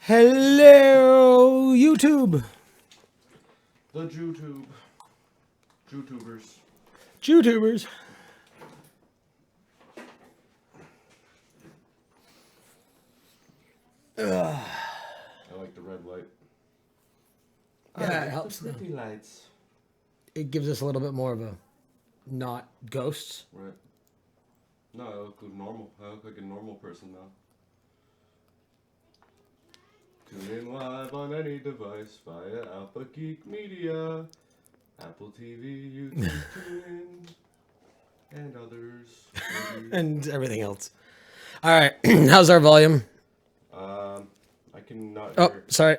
Hello, YouTube. The YouTubers. YouTubers. I like the red light. Yeah, it helps. The pretty lights. It gives us a little bit more of a not ghosts. Right. No, I look normal. I look like a normal person now. Tune in live on any device via Alpha Geek Media, Apple TV, YouTube TuneIn, and others. And everything else. All right. How's our volume? I cannot Oh, hear. sorry.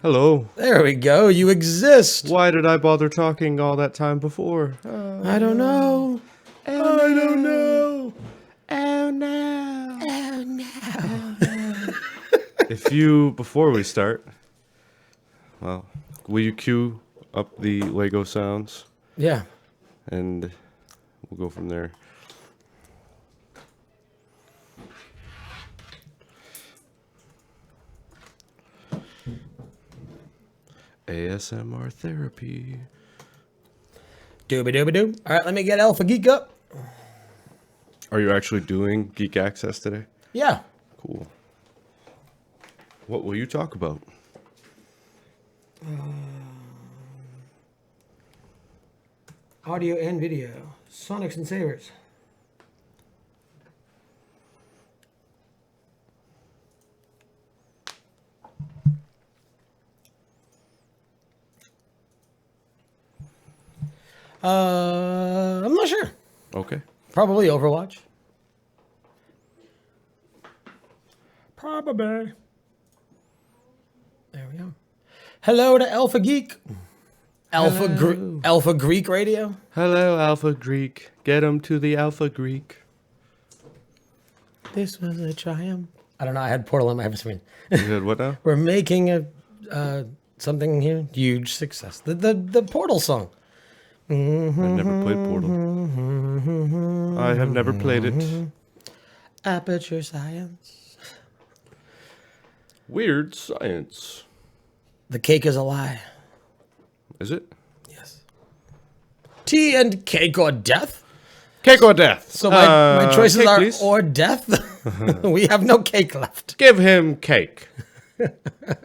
Hello. There we go. You exist. Why did I bother talking all that time before? I don't know. I don't know. Oh no. Oh, no. Before we start, well, will you cue up the Lego sounds? Yeah. And we'll go from there. ASMR therapy. Dooby-dooby-doo. All right, let me get Alpha Geek up. Are you actually doing Geek Access today? Yeah. Cool. What will you talk about? Audio and video. Sonics and Sabers. I'm not sure. Okay. Probably Overwatch. Probably. There we go. Hello to Alpha Geek. Alpha Greek Radio. Hello, Alpha Greek. Get him to the Alpha Greek. This was a triumph. I don't know. I had Portal on my screen. You said what now? We're making a something here. Huge success. The Portal song. I've never played Portal. I have never played it. Aperture Science. Weird science. The cake is a lie. Is it? Yes. Tea and cake or death? Cake or death? So my choices cake, are please. or death. We have no cake left. Give him cake.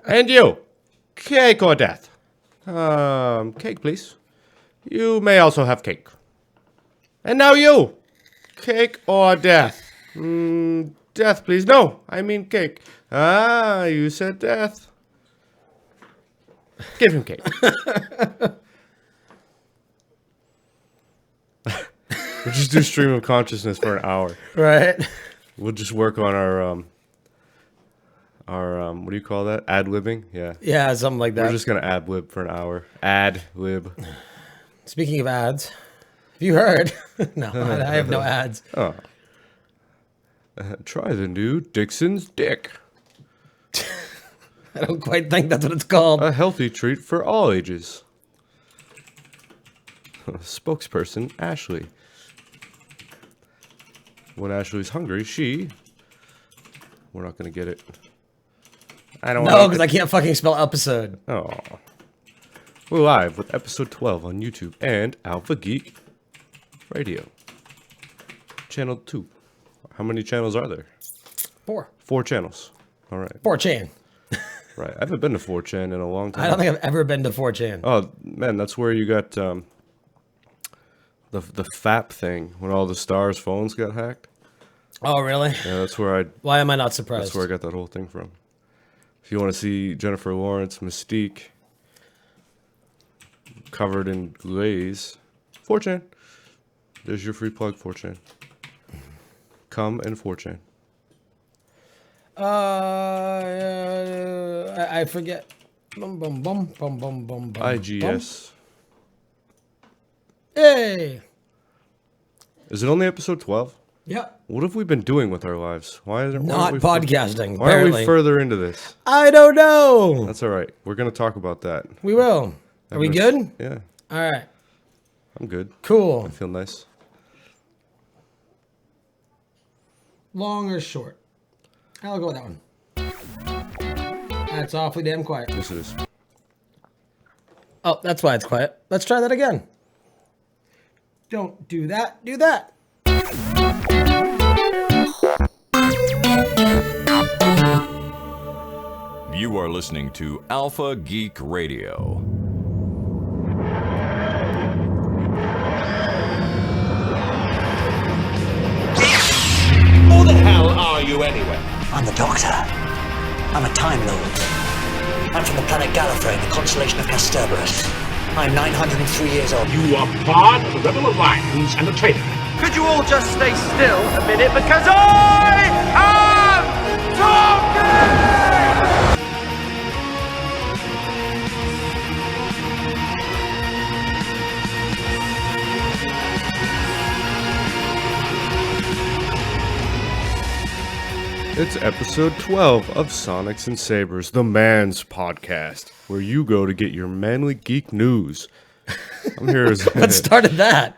And you, cake or death? Cake, please. You may also have cake. And now you, cake or death? Death, please. No, I mean cake. Ah, you said death. Give him cake. We'll just do stream of consciousness for an hour. Right. We'll just work on our what do you call that? Ad-libbing? Yeah. Yeah, something like that. We're just going to ad-lib for an hour. Ad-lib. Speaking of ads, have you heard? No, I have no ads. Oh. Try the new Dixon's Dick. I don't quite think that's what it's called. A healthy treat for all ages. Spokesperson, Ashley. When Ashley's hungry, we're not going to get it. I don't No, want because I can't fucking spell episode. Oh. We're live with episode 12 on YouTube and Alpha Geek Radio. Channel 2. How many channels are there? 4. 4 channels. All right. 4chan. Right. I haven't been to 4chan in a long time. I don't think I've ever been to 4chan. Oh, man, that's where you got the FAP thing when all the stars' phones got hacked. Oh, really? Yeah, that's where Why am I not surprised? That's where I got that whole thing from. If you want to see Jennifer Lawrence, Mystique, covered in glaze, 4chan. There's your free plug, 4chan. Come and 4chan. I forget. Bum, bum, bum, bum, bum, bum, bum. IGS. Hey. Is it only episode 12? Yep. What have we been doing with our lives? Why aren't Not we podcasting, Why aren't we apparently. further into this? I don't know. That's all right. We're going to talk about that. We will. Are we good? Yeah, All right. I'm good. Cool. I feel nice. Long or short? I'll go with that one. That's awfully damn quiet. Yes, it is. Oh, that's why it's quiet. Let's try that again. Don't do that. Do that. You are listening to Alpha Geek Radio. Who the hell are you anyway? I'm the Doctor. I'm a Time Lord. I'm from the planet Gallifrey in the constellation of Sabers. I'm 903 years old. You are part of the Rebel Alliance and a traitor. Could you all just stay still a minute because I am talking! It's episode 12 of Sonics and Sabers, the man's podcast, where you go to get your manly geek news. I'm here as What started that?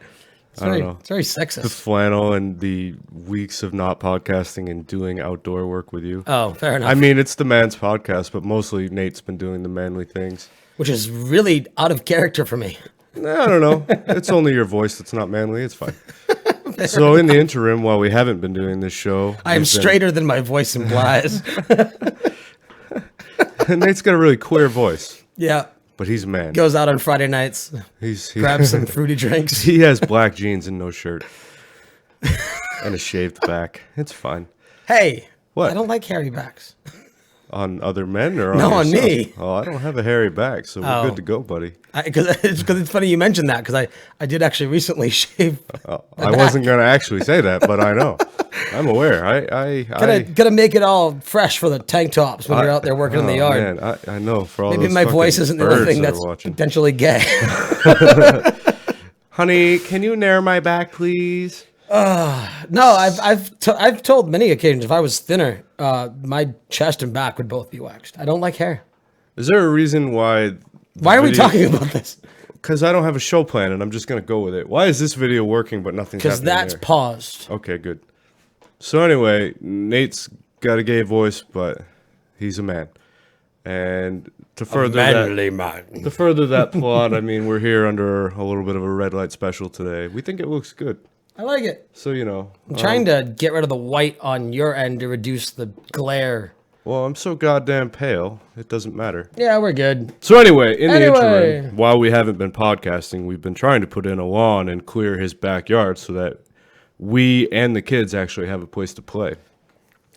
It's I don't very, know. It's very the sexist. flannel and the weeks of not podcasting and doing outdoor work with you. Oh, fair enough. I mean, it's the man's podcast, but mostly Nate's been doing the manly things. Which is really out of character for me. I don't know. It's only your voice that's not manly. It's fine. So in the interim, while we haven't been doing this show, I am we've been- straighter than my voice implies. Nate's got a really queer voice, Yeah. but he's a man. Goes out on Friday nights, He grabs some fruity drinks. he has black jeans and no shirt, and a shaved back. It's fine. Hey, What? I don't like hairy backs. On other men or on No, on yourself? me. Oh, I don't have a hairy back, so we're Oh. good to go, buddy. Because it's funny you mentioned that because I did actually recently shave. I wasn't gonna actually say that, but I know. I'm aware. Gotta make it all fresh for the tank tops when you're out there working in the yard. Man, I know. For all Maybe those my voice fucking isn't the only birds thing that are that's watching. potentially gay. Honey, can you nair my back, please? No, I've told many occasions if I was thinner, my chest and back would both be waxed. I don't like hair. Is there a reason why? Why are we talking about this? Because I don't have a show plan, and I'm just gonna go with it. Why is this video working, but nothing's Because happening that's there? paused. Okay, good. So anyway, Nate's got a gay voice, but he's a man. And to further man. to further that plot, I mean, we're here under a little bit of a red light special today. We think it looks good. I like it. So, you know. I'm trying to get rid of the white on your end to reduce the glare. Well, I'm so goddamn pale, it doesn't matter. Yeah, we're good. So anyway, in the Anyway. interim, while we haven't been podcasting, we've been trying to put in a lawn and clear his backyard so that we and the kids actually have a place to play.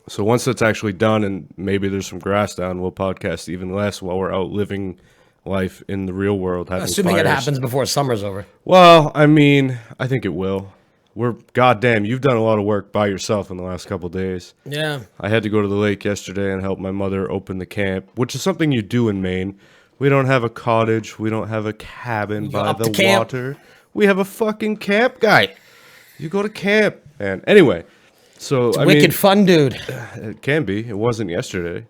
So once that's actually done and maybe there's some grass down, we'll podcast even less while we're out living life in the real world. Having Assuming it fires. happens before summer's over. Well, I mean, I think it will. Goddamn, you've done a lot of work by yourself in the last couple days. Yeah. I had to go to the lake yesterday and help my mother open the camp, which is something you do in Maine. We don't have a cottage. We don't have a cabin by up the to camp. water. We have a fucking camp guy. You go to camp. And anyway, so I Wicked mean, fun, dude. it can be. It wasn't yesterday.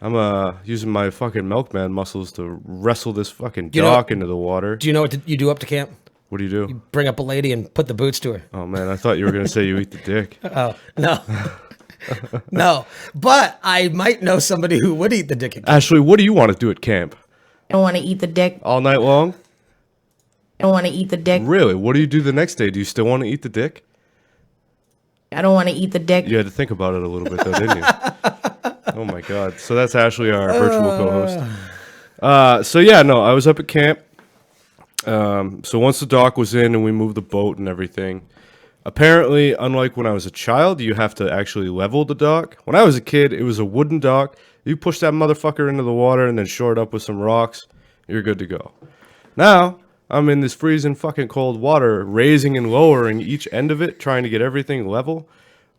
I'm using my fucking milkman muscles to wrestle this fucking You know- dock into the water. Do you know what you do up to camp? What do you do? Bring up a lady and put the boots to her. Oh man, I thought you were gonna say you eat the dick. Oh, no. No. But I might know somebody who would eat the dick. At camp. Ashley, what do you want to do at camp? I don't want to eat the dick. All night long? I don't want to eat the dick. Really? What do you do the next day? Do you still want to eat the dick? I don't want to eat the dick. You had to think about it a little bit, though, didn't you? Oh my God! So that's Ashley, our virtual co-host. So yeah, no, I was up at camp. So once the dock was in and we moved the boat and everything, apparently, unlike when I was a child, you have to actually level the dock. When I was a kid, it was a wooden dock. You push that motherfucker into the water and then shore it up with some rocks. You're good to go. Now, I'm in this freezing fucking cold water, raising and lowering each end of it, trying to get everything level,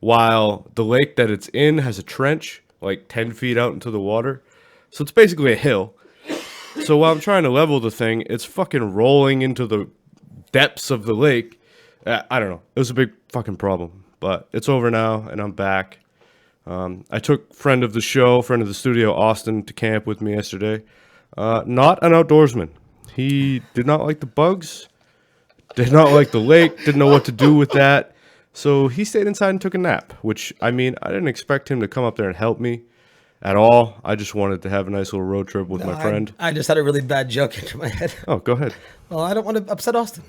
while the lake that it's in has a trench, like 10 feet out into the water. So it's basically a hill. So while I'm trying to level the thing, it's fucking rolling into the depths of the lake. I don't know. It was a big fucking problem, but it's over now, and I'm back. I took friend of the show, friend of the studio, Austin, to camp with me yesterday. Not an outdoorsman. He did not like the bugs, did not like the lake, didn't know what to do with that. So he stayed inside and took a nap, which, I mean, I didn't expect him to come up there and help me at all. I just wanted to have a nice little road trip with my friend. I just had a really bad joke into my head. Oh, go ahead. Well, I don't want to upset Austin.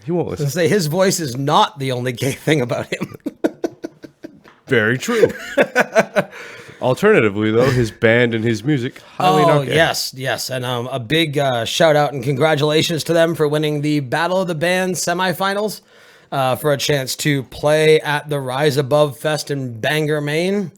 He won't To listen. say his voice is not the only gay thing about him. Very true. Alternatively, though, his band and his music, highly not gay. yes. And a big shout out and congratulations to them for winning the Battle of the Bands semifinals for a chance to play at the Rise Above Fest in Bangor, Maine.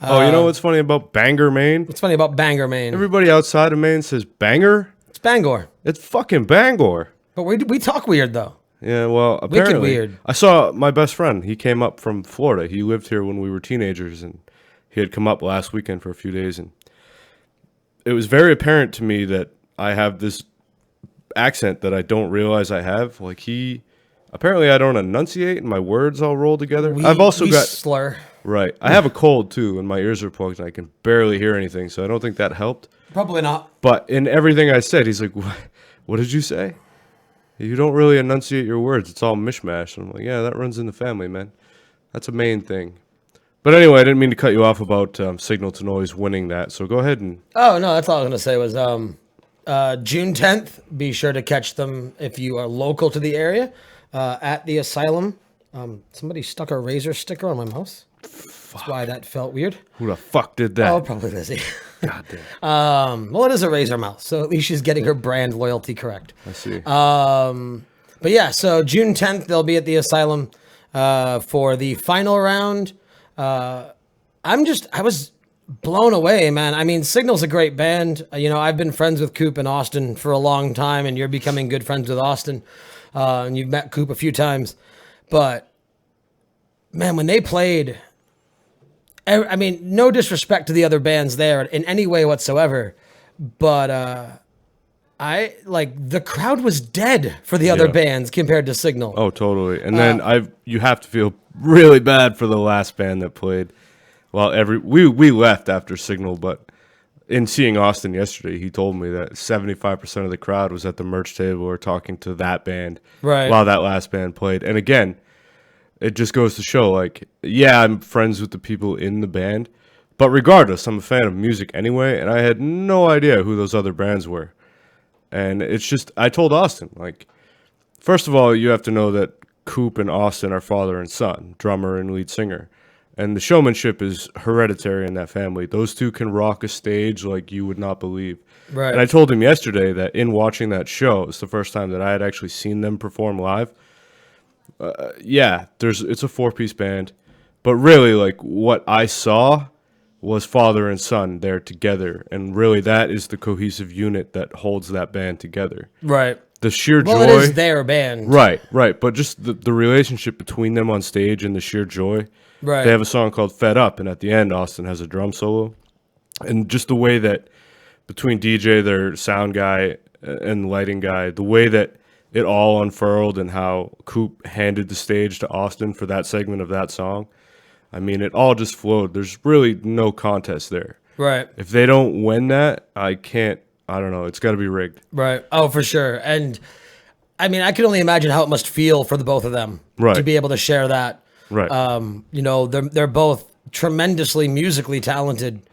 Oh, you know what's funny about Bangor, Maine? What's funny about Bangor, Maine? Everybody outside of Maine says Bangor. It's Bangor. It's fucking Bangor. But we talk weird, though. Yeah, well, apparently, weird. I saw my best friend. He came up from Florida. He lived here when we were teenagers, and he had come up last weekend for a few days, and it was very apparent to me that I have this accent that I don't realize I have. Like apparently I don't enunciate, and my words all roll together. I've also we got slur. right. I have a cold too, and my ears are plugged, and I can barely hear anything. So I don't think that helped. Probably not. But in everything I said, he's like, "What did you say? You don't really enunciate your words. It's all mishmash." And I'm like, "Yeah, that runs in the family, man. That's a main thing." But anyway, I didn't mean to cut you off about Signal to Noise winning that. So go ahead and Oh, no, that's all I was going to say was June 10th. Be sure to catch them if you are local to the area at the Asylum. Somebody stuck a razor sticker on my mouse. That's why that felt weird. who the fuck did that? Oh, probably Lizzie. God damn. Well, it is a razor mouse, so at least she's getting her brand loyalty correct. I see. But yeah, so June 10th, they'll be at the Asylum for the final round. I was blown away, man. I mean, Signal's a great band. You know, I've been friends with Coop and Austin for a long time, and you're becoming good friends with Austin. And you've met Coop a few times. But, man, when they played, I mean, no disrespect to the other bands there in any way whatsoever, but the crowd was dead for the other Yeah. bands compared to Signal. Oh, totally. And then you have to feel really bad for the last band that played. Well, we left after Signal, but in seeing Austin yesterday, he told me that 75% of the crowd was at the merch table or talking to that band Right. while that last band played. And again, it just goes to show, like, yeah, I'm friends with the people in the band, but regardless, I'm a fan of music anyway, and I had no idea who those other bands were. And it's just, I told Austin, like, first of all, you have to know that Coop and Austin are father and son, drummer and lead singer. And the showmanship is hereditary in that family. Those two can rock a stage like you would not believe. Right. And I told him yesterday that in watching that show, it's the first time that I had actually seen them perform live. Yeah, it's a 4-piece band. But really, like, what I saw was father and son there together. And really, that is the cohesive unit that holds that band together. Right. The sheer Well, joy. it is their band. Right. But just the relationship between them on stage and the sheer joy. Right. They have a song called Fed Up, and at the end, Austin has a drum solo. And just the way that between DJ, their sound guy, and lighting guy, the way that it all unfurled and how Coop handed the stage to Austin for that segment of that song, I mean, it all just flowed. There's really no contest there. Right. If they don't win that, I don't know. It's got to be rigged. Right. Oh, for sure. And I mean, I can only imagine how it must feel for the both of them Right. to be able to share that. Right. You know, they're both tremendously musically talented.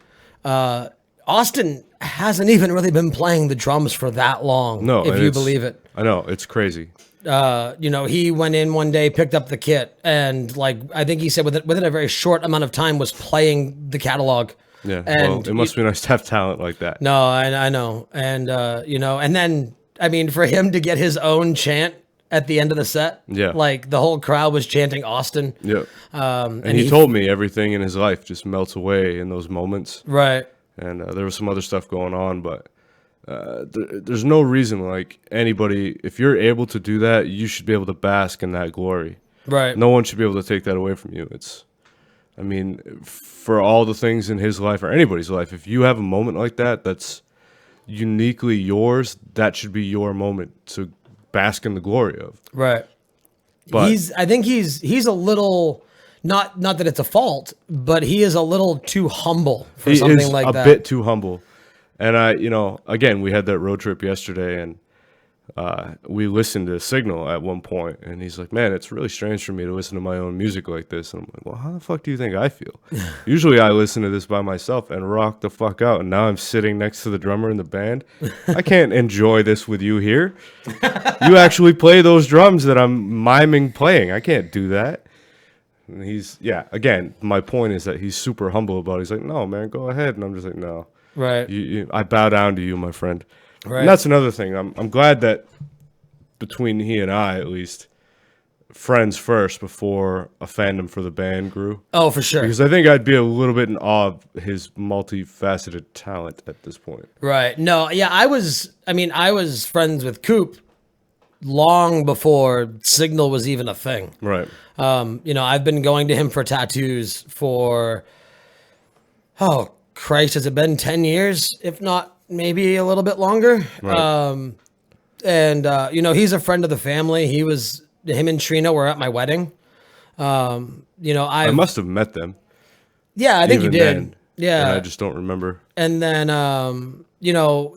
Austin hasn't even really been playing the drums for that long. No, if and you it's- believe it. I know. It's crazy. You know, he went in one day, picked up the kit, and like I think he said within a very short amount of time was playing the catalog. Yeah. And Well, it must be nice to have talent like that. No, I know, and you know, and then I mean, for him to get his own chant at the end of the set, Yeah. like the whole crowd was chanting Austin. Yeah. And he told me everything in his life just melts away in those moments. right, And there was some other stuff going on, but there's no reason, like, anybody, if you're able to do that, you should be able to bask in that glory. right, No one should be able to take that away from you. I mean, for all the things in his life or anybody's life, if you have a moment like that, uniquely yours, that should be your moment to bask in the glory of. Right. But I think he's a little, not that it's a fault, but he is a little too humble for he something is like a that. bit too humble. And again, we had that road trip yesterday, and we listened to Signal at one point, and he's like, man, it's really strange for me to listen to my own music like this. And I'm like, well, how the fuck do you think I feel? Usually I listen to this by myself and rock the fuck out, and now I'm sitting next to the drummer in the band. I can't enjoy this with you here. You actually play those drums that I'm miming playing. I can't do that. And again, my point is that he's super humble about it. He's like, no, man, go ahead. And I'm just like, no. Right. I bow down to you, my friend. Right. And that's another thing. I'm glad that between he and I, at least, friends first before a fandom for the band grew. Oh, for sure. Because I think I'd be a little bit in awe of his multifaceted talent at this point. Right. No, yeah, I was friends with Coop long before Signal was even a thing. Right. I've been going to him for tattoos for, oh, Christ, has it been 10 years? If not, maybe a little bit longer. Right. He's a friend of the family. Him and Trina were at my wedding. I must have met them. Yeah, I think you even did. then, Yeah. and I just don't remember. And then,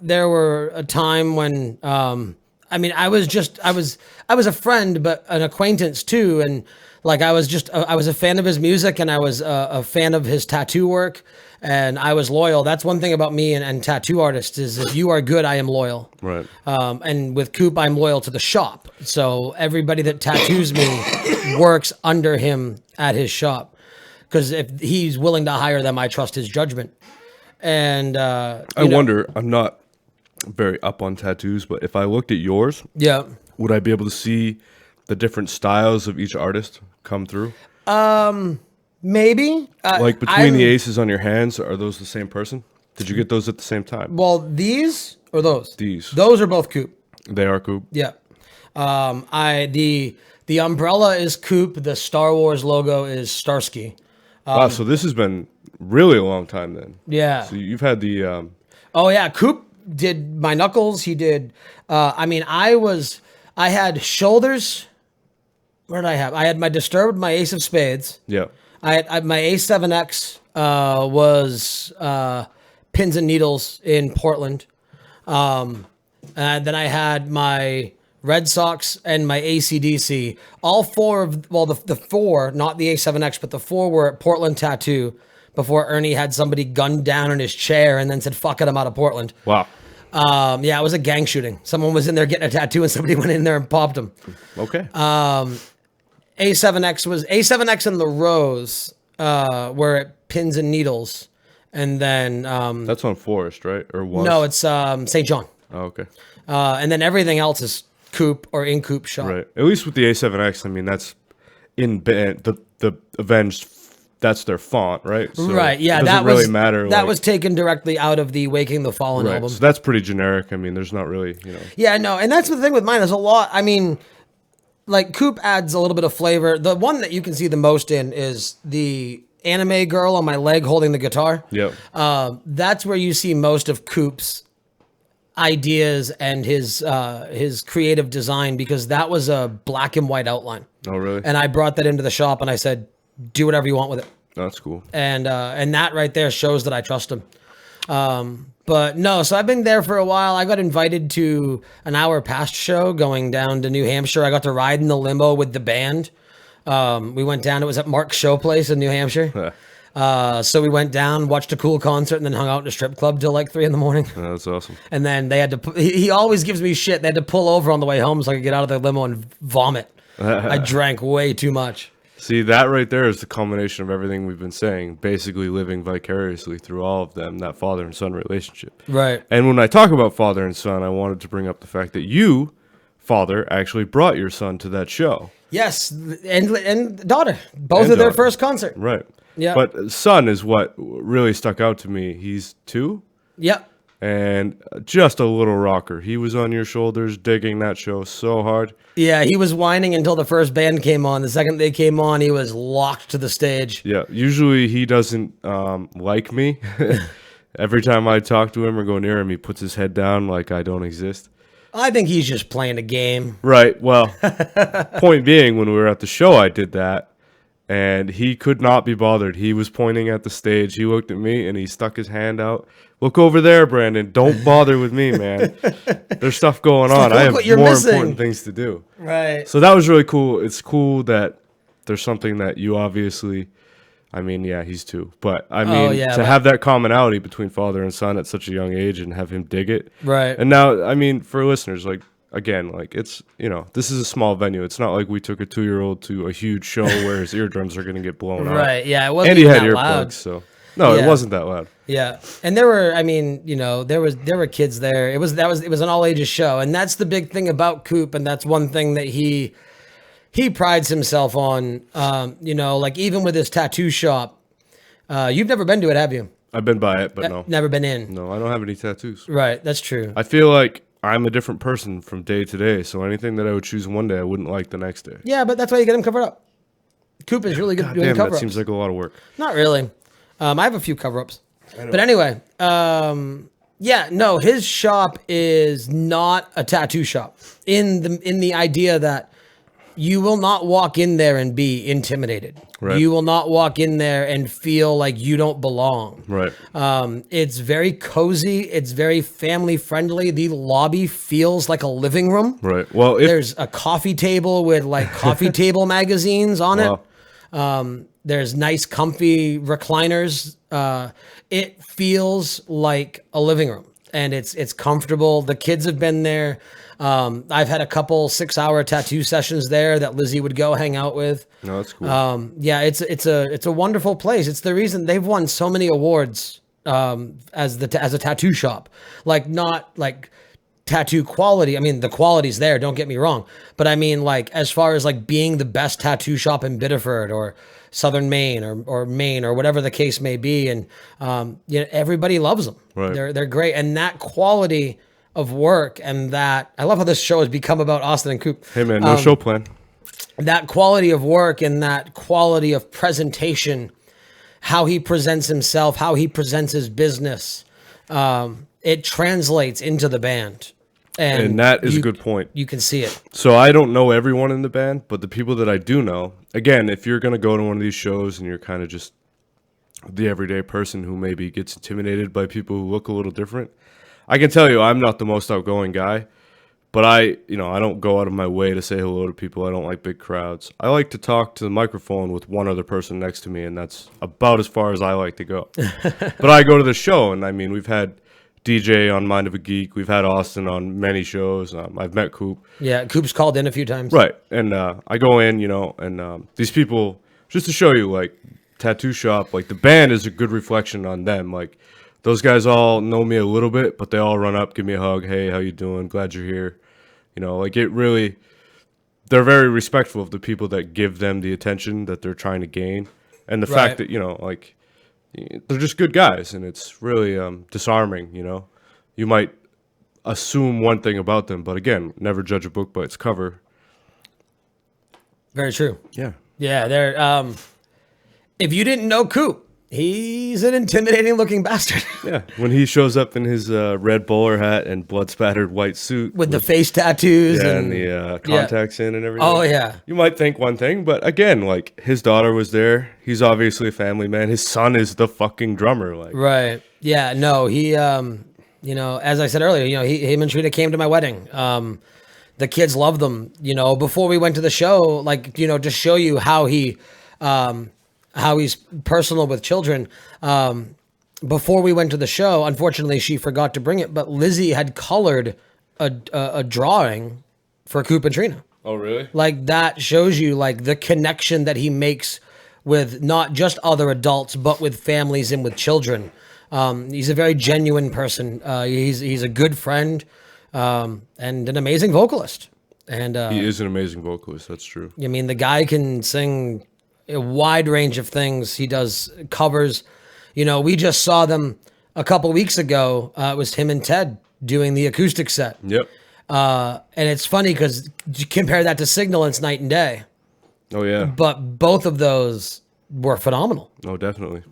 there were a time when, I was a friend, but an acquaintance too. And like, I was a fan of his music, and I was a fan of his tattoo work, and I was loyal. That's one thing about me and tattoo artists is if you are good, I am loyal. Right. And with Coop, I'm loyal to the shop. So everybody that tattoos me works under him at his shop. Because if he's willing to hire them, I trust his judgment. And I wonder, I'm not very up on tattoos, but if I looked at yours, yeah, would I be able to see the different styles of each artist come through? maybe. Like between the aces on your hands, are those the same person? Did you get those at the same time? Well, these or those? These. Those are both Coop. They are Coop. Yeah. The umbrella is Coop. The Star Wars logo is Starsky. Wow, so this has been really a long time then. Yeah. So you've had the Oh yeah, Coop did my knuckles. He did. I had shoulders. What did I have? I had my Disturbed, my Ace of Spades. yeah. I had my A7X was Pins and Needles in Portland. And then I had my Red Sox and my AC/DC. All four the four, not the A7X, but the four were at Portland Tattoo before Ernie had somebody gunned down in his chair and then said, fuck it, I'm out of Portland. Wow. It was a gang shooting. Someone was in there getting a tattoo and somebody went in there and popped him. Okay. A7X and the Rose were at Pins and Needles. And then... That's on Forest, right? Or was? no, it's St. John. Oh, okay. And then everything else is Coop or in Coop shop. Right. At least with the A7X, I mean, that's in band. The Avenged, that's their font, right? So Right, yeah. It doesn't that really was, matter. That was taken directly out of the Waking the Fallen right. album. So that's pretty generic. I mean, there's not really, Yeah, no, and that's the thing with mine. There's a lot. I mean, like Coop adds a little bit of flavor. The one that you can see the most in is the anime girl on my leg holding the guitar. Yep. That's where you see most of Coop's ideas and his creative design, because that was a black and white outline. Oh, really? And I brought that into the shop and I said, do whatever you want with it. That's cool. And that right there shows that I trust him. But no, so I've been there for a while. I got invited to an Hour Past show going down to New Hampshire. I got to ride in the limo with the band. We went down. It was at Mark's Show Place in New Hampshire. So we went down, watched a cool concert, and then hung out in a strip club till like 3 a.m. That's awesome. And then they had to. He always gives me shit. They had to pull over on the way home so I could get out of the limo and vomit. I drank way too much. See, that right there is the culmination of everything we've been saying, basically living vicariously through all of them, that father and son relationship. Right. And when I talk about father and son, I wanted to bring up the fact that you, father, actually brought your son to that show. Yes, and daughter. Both And of their daughter. first concert. Right. Yeah. But son is what really stuck out to me. He's 2 Yep. and just a little rocker. He was on your shoulders digging that show so hard. Yeah, he was whining until the first band came on. The second they came on, he was locked to the stage. Yeah, usually he doesn't like me. Every time I talk to him or go near him, he puts his head down like I don't exist. I think he's just playing a game. Right. Well, point being, when we were at the show, I did that, and he could not be bothered. He was pointing at the stage. He looked at me, and he stuck his hand out. Look over there, Brandon. Don't bother with me, man. There's stuff going on. I have what you're more missing. important things to do. Right. So that was really cool. It's cool that there's something that you obviously, I mean, yeah, he's 2. But I mean, yeah, to but- have that commonality between father and son at such a young age and have him dig it. Right. And now, I mean, for listeners, like, again, like, it's, this is a small venue. It's not like we took a 2-year-old to a huge show where his eardrums are going to get blown out. Right. Yeah. It wasn't And he even had that earplugs, loud. so. No, Yeah. it wasn't that loud. Yeah, and there were, I mean, there were kids there. It was an all ages show, and that's the big thing about Coop, and that's one thing that he prides himself on. Like even with his tattoo shop, you've never been to it, have you? I've been by it, but no. Never been in. No, I don't have any tattoos. Right, that's true. I feel like I'm a different person from day to day, so anything that I would choose one day, I wouldn't like the next day. Yeah, but that's why you get him covered up. Coop is really good at doing Damn, that cover-ups. seems like a lot of work. Not really. I have a few cover-ups. But anyway, his shop is not a tattoo shop in the idea that you will not walk in there and be intimidated. Right. You will not walk in there and feel like you don't belong. Right. It's very cozy. It's very family friendly. The lobby feels like a living room. Right. Well, if There's a coffee table with like coffee table magazines on it. Wow. There's nice, comfy recliners. It feels like a living room, and it's comfortable. The kids have been there. I've had a couple 6-hour tattoo sessions there that Lizzie would go hang out with. No, that's cool. It's a wonderful place. It's the reason they've won so many awards as a tattoo shop. Like not like tattoo quality. I mean, the quality's there, don't get me wrong. But I mean, like, as far as like being the best tattoo shop in Biddeford or Southern Maine or Maine or whatever the case may be. And, everybody loves them. Right. They're great. And that quality of work and that, I love how this show has become about Austin and Coop. Hey, man, no show plan. That quality of work and that quality of presentation, how he presents himself, how he presents his business, it translates into the band. And that is a good point. You can see it. So I don't know everyone in the band, but the people that I do know, again, if you're going to go to one of these shows and you're kind of just the everyday person who maybe gets intimidated by people who look a little different, I can tell you I'm not the most outgoing guy, but I don't go out of my way to say hello to people. I don't like big crowds. I like to talk to the microphone with one other person next to me, and that's about as far as I like to go. But I go to the show, and I mean, we've had DJ on Mind of a Geek. We've had Austin on many shows. I've met Coop. Yeah, Coop's called in a few times. Right. And I go in, and these people, just to show you, like, tattoo shop, like, the band is a good reflection on them. Like, those guys all know me a little bit, but they all run up, give me a hug. Hey, how you doing? Glad you're here. Like, it really, they're very respectful of the people that give them the attention that they're trying to gain. And the fact that, like, they're just good guys, and it's really disarming. You might assume one thing about them, but again, never judge a book by its cover. Very true. Yeah. Yeah, they're if you didn't know Coop, he's an intimidating looking bastard. Yeah, when he shows up in his red bowler hat and blood spattered white suit with the face tattoos and the contacts in and everything. Oh yeah. You might think one thing, but again, like, his daughter was there. He's obviously a family man. His son is the fucking drummer. Like, Right. Yeah. No. He. As I said earlier, him and Trina came to my wedding. The kids love them. Before we went to the show, like, to show you how he's personal with children. Before we went to the show, unfortunately, she forgot to bring it, but Lizzie had colored a drawing for Coop and Trina. oh really? Like, that shows you like the connection that he makes with not just other adults, but with families and with children. He's a very genuine person. He's a good friend, and an amazing vocalist. And He is an amazing vocalist. That's true. I mean, the guy can sing a wide range of things. He does covers. We just saw them a couple weeks ago. It was him and Ted doing the acoustic set. Yep. And it's funny because you compare that to Signal, and it's night and day. Oh yeah. But both of those were phenomenal. Oh, definitely.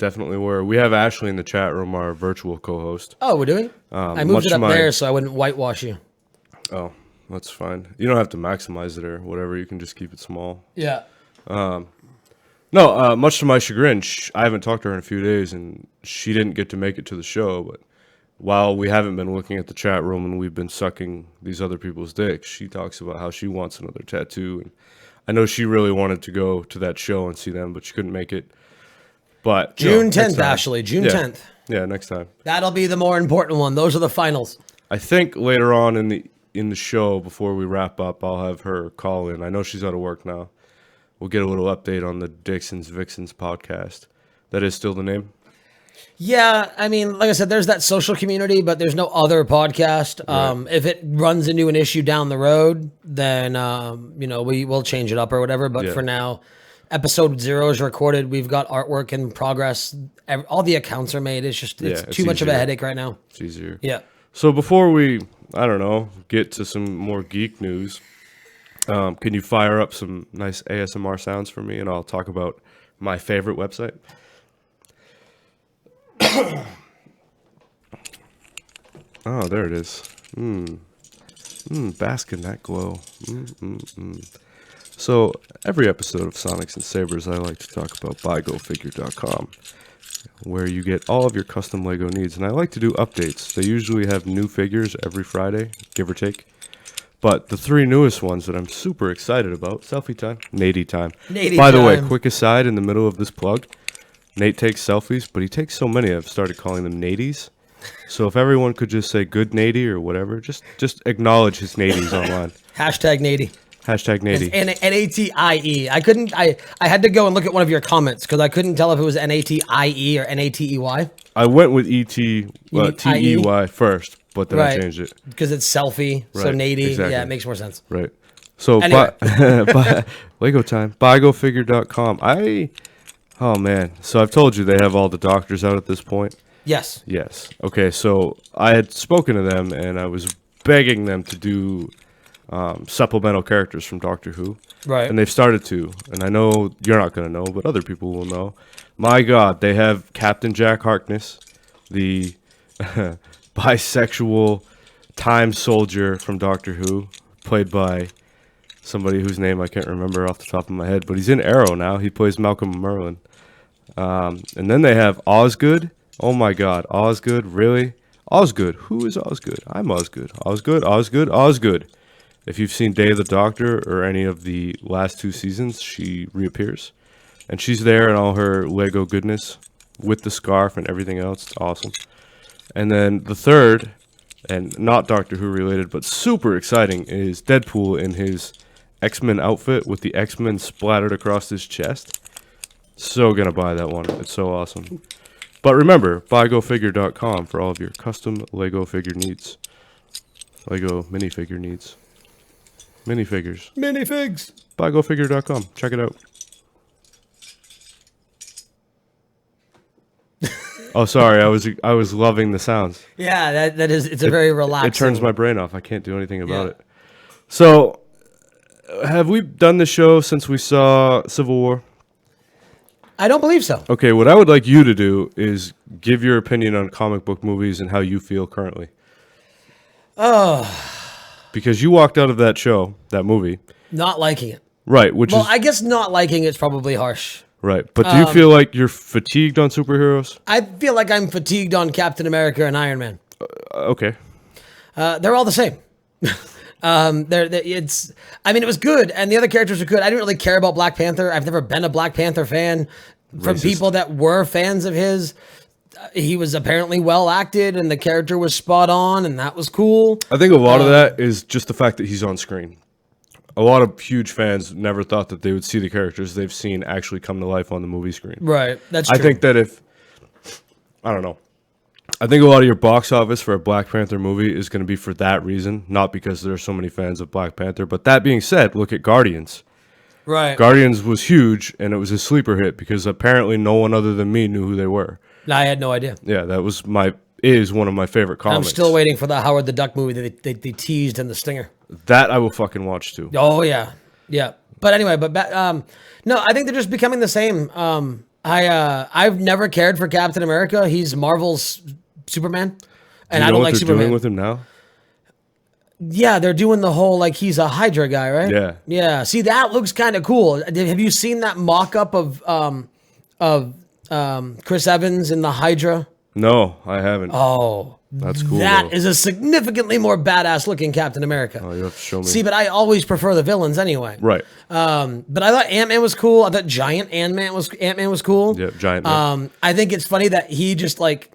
definitely were. We have Ashley in the chat room, our virtual co-host. Oh, we're doing? I moved much it to up my- there so I wouldn't whitewash you. Oh, that's fine. You don't have to maximize it or whatever. You can just keep it small. Yeah. No, much to my chagrin, I haven't talked to her in a few days, and she didn't get to make it to the show. But while we haven't been looking at the chat room and we've been sucking these other people's dicks, she talks about how she wants another tattoo. And I know she really wanted to go to that show and see them, but she couldn't make it. But June next 10th, time. Ashley. June Yeah. 10th. Yeah, next time. That'll be the more important one. Those are the finals. I think later on in the show, before we wrap up, I'll have her call in. I know she's out of work now. We'll get a little update on the Dixons Vixens podcast. That is still the name? Yeah, I mean, like I said, there's that social community, but there's no other podcast. If it runs into an issue down the road, then we will change it up or whatever. But Yeah. for now, episode 0 is recorded. We've got artwork in progress. All the accounts are made. It's it's too much of a easier. headache right now. It's easier. Yeah. So before we, I don't know, get to some more geek news, can you fire up some nice ASMR sounds for me, and I'll talk about my favorite website? Oh, there it is. Bask in that glow. So every episode of Sonics and Sabers, I like to talk about buygofigure.com, where you get all of your custom Lego needs. And I like to do updates. They usually have new figures every Friday, give or take. But the 3 newest ones that I'm super excited about, selfie time, Natey time. Natey By the way, time. quick aside in the middle of this plug, Nate takes selfies, but he takes so many I've started calling them Naties. So if everyone could just say good Natey or whatever, just acknowledge his Naties online. Hashtag Nady. Hashtag Natey. N-A-T-I-E. I had to go and look at one of your comments because I couldn't tell if it was N-A-T-I-E or N-A-T-E-Y. I went with T-E-Y first, but then I Right. changed it. Because it's selfie, so Right, Nady. exactly. Yeah, it makes more sense. Right. So, Anyway. Lego time. Buygofigure.com. Oh, man. So I've told you they have all the doctors out at this point. Yes. Yes. Okay, so I had spoken to them, and I was begging them to do supplemental characters from Doctor Who. Right. And they've started to. And I know you're not going to know, but other people will know. My God, they have Captain Jack Harkness, the bisexual time soldier from Doctor Who, played by somebody whose name I can't remember off the top of my head, but he's in Arrow now. He plays Malcolm Merlin. And then they have Osgood. Oh my God, Osgood, really? Osgood, who is Osgood? I'm Osgood. Osgood. If you've seen Day of the Doctor or any of the last 2 seasons, she reappears. And she's there in all her Lego goodness with the scarf and everything else. It's awesome. And then the third, and not Doctor Who related, but super exciting, is Deadpool in his X-Men outfit with the X-Men splattered across his chest. So gonna buy that one. It's so awesome. But remember, buygofigure.com for all of your custom Lego figure needs. Lego minifigure needs. Minifigures. Minifigs. Buygofigure.com. Check it out. Oh, sorry. I was loving the sounds. Yeah, that is. It's a very relaxing. It turns my brain off. I can't do anything about Yeah. it. So, have we done the show since we saw Civil War? I don't believe so. Okay, what I would like you to do is give your opinion on comic book movies and how you feel currently. Because you walked out of that show, that movie, Not liking it. right? Which Well, is I guess not liking it's probably harsh. right. But do you feel like you're fatigued on superheroes? I feel like I'm fatigued on Captain America and Iron Man. Okay. They're all the same. It's. I mean, it was good, and the other characters were good. I didn't really care about Black Panther. I've never been a Black Panther fan. From Racist. people that were fans of his, he was apparently well acted, and the character was spot on, and that was cool. I think a lot of that is just the fact that he's on screen. A lot of huge fans never thought that they would see the characters they've seen actually come to life on the movie screen. Right. That's I true. think that I don't know. I think a lot of your box office for a Black Panther movie is going to be for that reason, not because there are so many fans of Black Panther. But that being said, look at Guardians. Right. Guardians was huge, and it was a sleeper hit because apparently no one other than me knew who they were. I had no idea. Yeah, that was is one of my favorite comics. I'm still waiting for the Howard the Duck movie that they teased in The Stinger. That I will fucking watch too. Oh yeah, yeah. But anyway, no, I think they're just becoming the same. I've never cared for Captain America. He's Marvel's Superman, and you I know don't what like they're Superman. doing with him now? Yeah, they're doing the whole like he's a Hydra guy, right? Yeah. Yeah. See, that looks kind of cool. Have you seen that mock-up of Chris Evans in the Hydra? No, I haven't. Oh, That's cool. that though. is a significantly more badass looking Captain America. Oh, you have to show me. See, but I always prefer the villains anyway. Right. But I thought Ant-Man was cool. I thought Giant Ant-Man was cool. Yeah, Giant Man. I think it's funny that he just like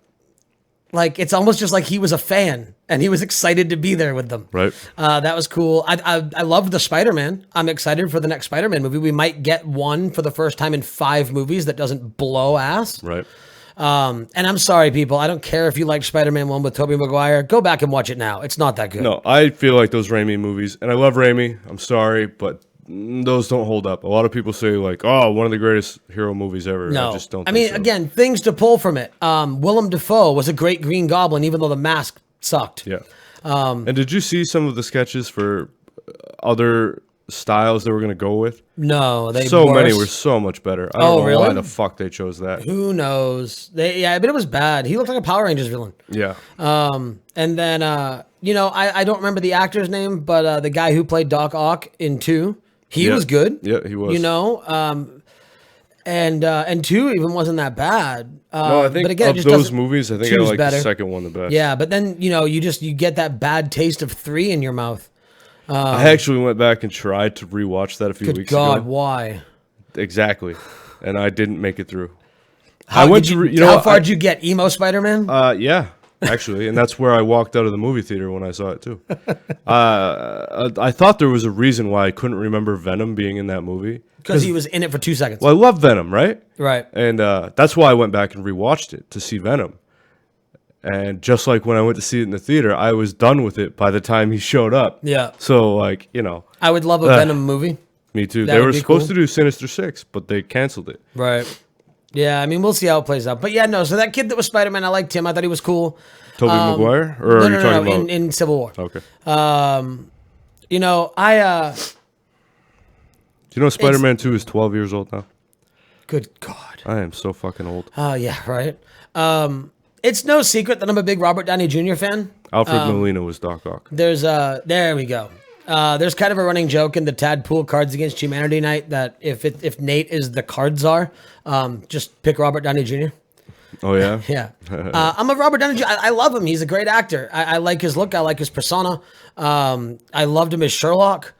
it's almost just like he was a fan and he was excited to be there with them. Right. That was cool. I loved the Spider-Man. I'm excited for the next Spider-Man movie. We might get one for the first time in 5 movies that doesn't blow ass. Right. And I'm sorry, people. I don't care if you liked Spider-Man 1 with Tobey Maguire. Go back and watch it now. It's not that good. No, I feel like those Raimi movies, and I love Raimi. I'm sorry, but those don't hold up. A lot of people say like, "Oh, one of the greatest hero movies ever." No. I just don't. I think mean, so. again, things to pull from it. Willem Dafoe was a great Green Goblin, even though the mask sucked. Yeah. And did you see some of the sketches for other styles they were going to go with? No, they So many worse. were so much better. I don't know really? why the fuck they chose that. Who knows? Yeah, but it was bad. He looked like a Power Rangers villain. Yeah. And then, I don't remember the actor's name, but the guy who played Doc Ock in 2, he Yeah. was good. Yeah, he was. And 2 even wasn't that bad. No, I think but again, it of just those doesn't- movies, I think I 2's like better. the second one the best. Yeah, but then, you get that bad taste of 3 in your mouth. I actually went back and tried to rewatch that a few Good weeks God, ago. why? Exactly. And I didn't make it through. How went did to you, re- you know how what, far I- did you get? Emo Spider-Man? Yeah, actually, and that's where I walked out of the movie theater when I saw it too. I thought there was a reason why I couldn't remember Venom being in that movie. Because he was in it for 2 seconds. Well, I love Venom, right? Right. And that's why I went back and rewatched it to see Venom. And just like when I went to see it in the theater, I was done with it by the time he showed up. Yeah. So I would love a Venom movie. me too. That They would were be supposed cool. to do Sinister Six, but they canceled it. Right. Yeah, I mean, we'll see how it plays out. But yeah, no, so that kid that was Spider-Man, I liked him. I thought he was cool. Tobey Maguire, or are you talking about? in Civil War. Okay. Do you know Spider-Man 2 is 12 years old now? Good God. I am so fucking old. Oh, yeah, right. It's no secret that I'm a big Robert Downey Jr. fan. Alfred Molina was Doc Ock. There we go. There's kind of a running joke in the Tadpool Cards Against Humanity night that if Nate is the card czar, just pick Robert Downey Jr. Oh, yeah? Yeah. I'm a Robert Downey Jr. I love him. He's a great actor. I like his look. I like his persona. I loved him as Sherlock.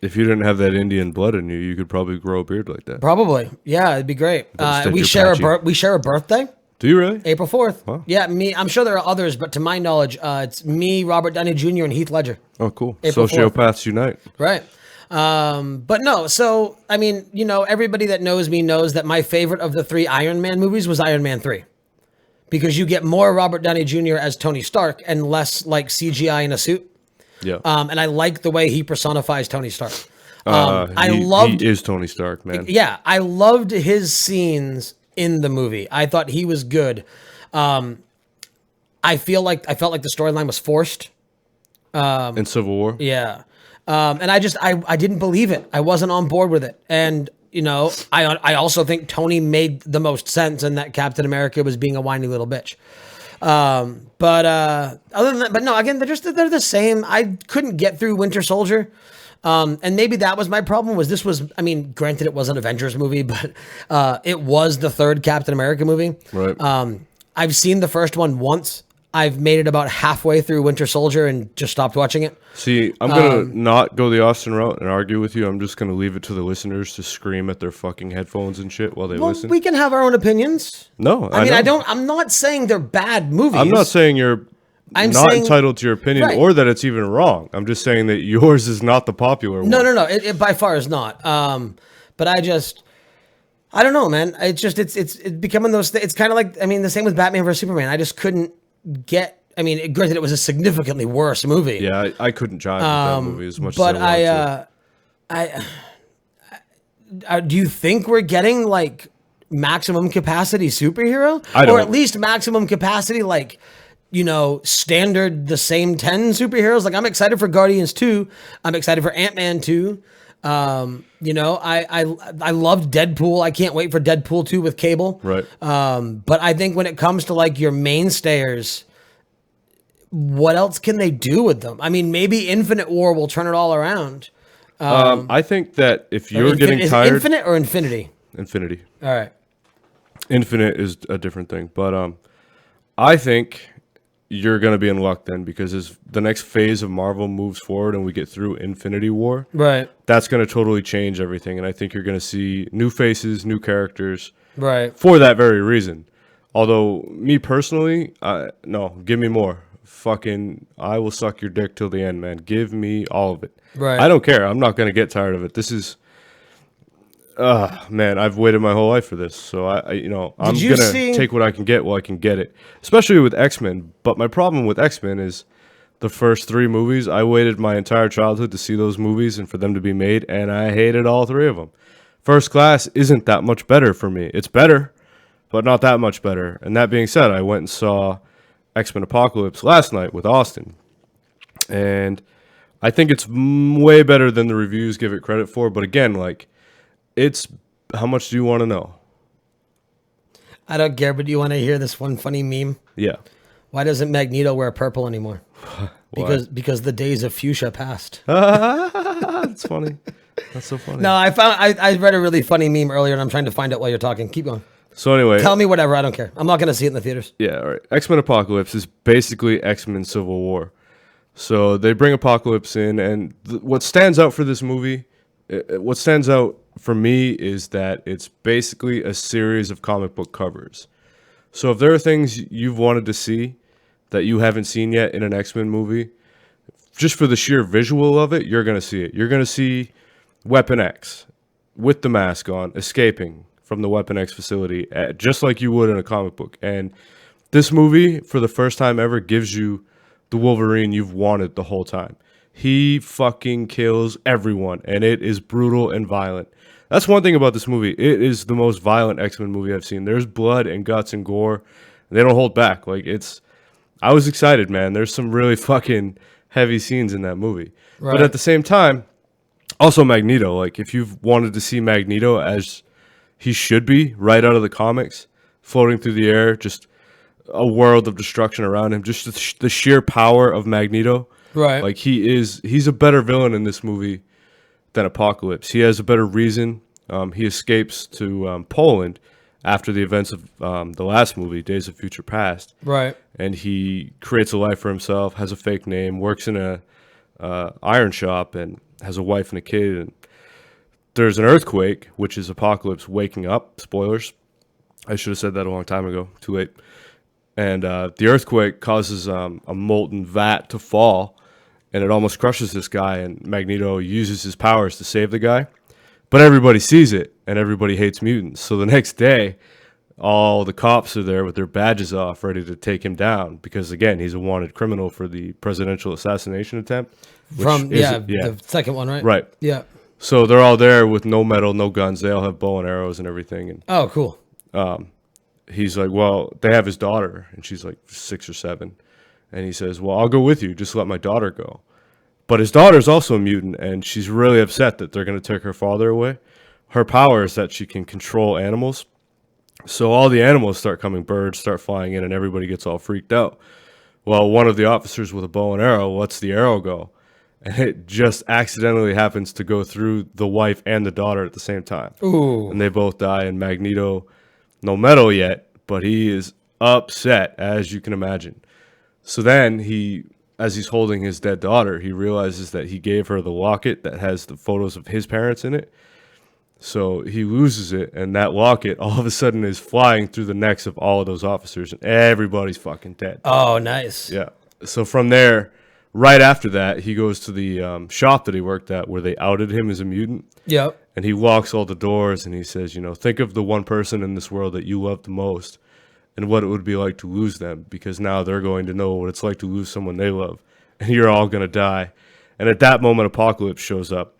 If you didn't have that Indian blood in you, you could probably grow a beard like that. Probably. Yeah, it'd be great. Instead We you're share patchy. we share a birthday, Do you really? April 4th. Wow. Yeah, me. I'm sure there are others, but to my knowledge, it's me, Robert Downey Jr., and Heath Ledger. Oh, cool. April 4th. Sociopaths unite. Right. But no, so, I mean, everybody that knows me knows that my favorite of the 3 Iron Man movies was Iron Man 3. Because you get more Robert Downey Jr. as Tony Stark and less like CGI in a suit. Yeah. And I like the way he personifies Tony Stark. He is Tony Stark, man. Yeah, I loved his scenes in the movie. I thought he was good. I felt like the storyline was forced. In Civil War. Yeah. And I didn't believe it. I wasn't on board with it. And, I also think Tony made the most sense in that Captain America was being a whiny little bitch. But other than that, but no, again, they're the same. I couldn't get through Winter Soldier. And maybe that was my problem I mean, granted it was an Avengers movie, but it was the 3rd Captain America movie. Right. I've seen the first one once. I've made it about halfway through Winter Soldier and just stopped watching it. See, I'm going to not go the Austin route and argue with you. I'm just going to leave it to the listeners to scream at their fucking headphones and shit while they Well, listen. we can have our own opinions. No, I mean, know. I'm not saying they're bad movies. I'm not saying you're I'm not saying- entitled to your opinion Right. or that it's even wrong. I'm just saying that yours is not the popular one. No. It by far is not. But I don't know, man. It's becoming those. It's kind of like, I mean, the same with Batman vs Superman. I just couldn't get. I mean, granted, it was a significantly worse movie. Yeah, I couldn't jive with that movie as much as I wanted to. Do you think we're getting like maximum capacity superhero, I or don't. at least maximum capacity like? Standard the same 10 superheroes. Like, I'm excited for Guardians 2. I'm excited for Ant-Man 2. You know, I loved Deadpool. I can't wait for Deadpool 2 with Cable. Right. But I think when it comes to like your mainstayers, what else can they do with them? I mean, maybe Infinite War will turn it all around. I think that if you're Infin- getting is it tired, Infinite or Infinity? Infinity. All right. Infinite is a different thing, but I think you're going to be in luck then, because as the next phase of Marvel moves forward and we get through Infinity War, Right. that's going to totally change everything. And I think you're going to see new faces, new characters Right. for that very reason. Although, me personally, no, give me more. Fucking, I will suck your dick till the end, man. Give me all of it. Right. I don't care. I'm not going to get tired of it. This is, man, I've waited my whole life for this. So, I'm you going to see- take what I can get while I can get it. Especially with X-Men. But my problem with X-Men is the first 3 movies. I waited my entire childhood to see those movies and for them to be made, and I hated all 3 of them. First Class isn't that much better for me. It's better, but not that much better. And that being said, I went and saw X-Men Apocalypse last night with Austin. And I think it's way better than the reviews give it credit for. But again, like, it's how much do you want to know? I don't care, but do you want to hear this one funny meme? Yeah. Why doesn't Magneto wear purple anymore? Because the days of fuchsia passed. That's funny. That's so funny. No, I read a really funny meme earlier, and I'm trying to find it while you're talking. Keep going. So anyway, Tell me whatever. I don't care. I'm not going to see it in the theaters. yeah, all right. X-Men Apocalypse is basically X-Men Civil War. So they bring Apocalypse in, and what stands out for this movie, what stands out for me is that it's basically a series of comic book covers. So if there are things you've wanted to see that you haven't seen yet in an X-Men movie, just for the sheer visual of it, you're going to see it. You're going to see Weapon X with the mask on, escaping from the Weapon X facility, just like you would in a comic book. And this movie, for the first time ever, gives you the Wolverine you've wanted the whole time. He fucking kills everyone, and it is brutal and violent. That's one thing about this movie. It is the most violent X-Men movie I've seen. There's blood and guts and gore. And they don't hold back. Like, I was excited, man. There's some really fucking heavy scenes in that movie. Right. But at the same time, also Magneto. Like, if you've wanted to see Magneto as he should be right out of the comics, floating through the air, just a world of destruction around him, just the sheer power of Magneto. Right. Like, he's a better villain in this movie than Apocalypse. He has a better reason. He escapes to Poland after the events of the last movie, Days of Future Past. Right. And he creates a life for himself, has a fake name, works in a iron shop, and has a wife and a kid. And there's an earthquake, which is Apocalypse waking up. Spoilers. I should have said that a long time ago. Too late. And the earthquake causes a molten vat to fall, and it almost crushes this guy, and Magneto uses his powers to save the guy. But everybody sees it, and everybody hates mutants. So the next day, all the cops are there with their badges off, ready to take him down, because, again, he's a wanted criminal for the presidential assassination attempt. The second one, right? Right. Yeah. So they're all there with no metal, no guns. They all have bow and arrows and everything. And Oh, cool. he's like, well, they have his daughter, and she's like 6 or 7. And he says, well, I'll go with you. Just let my daughter go. But his daughter's also a mutant, and she's really upset that they're going to take her father away. Her power is that she can control animals. So all the animals start coming, birds start flying in, and everybody gets all freaked out. Well, one of the officers with a bow and arrow lets the arrow go, and it just accidentally happens to go through the wife and the daughter at the same time. Ooh. And they both die, and Magneto, no metal yet, but he is upset, as you can imagine. So then as he's holding his dead daughter, he realizes that he gave her the locket that has the photos of his parents in it. So he loses it, and that locket all of a sudden is flying through the necks of all of those officers, and everybody's fucking dead. Oh, nice. Yeah. So from there, right after that, he goes to the shop that he worked at where they outed him as a mutant. Yep. And he locks all the doors, and he says, think of the one person in this world that you love the most and what it would be like to lose them, because now they're going to know what it's like to lose someone they love, and you're all going to die. And at that moment, Apocalypse shows up.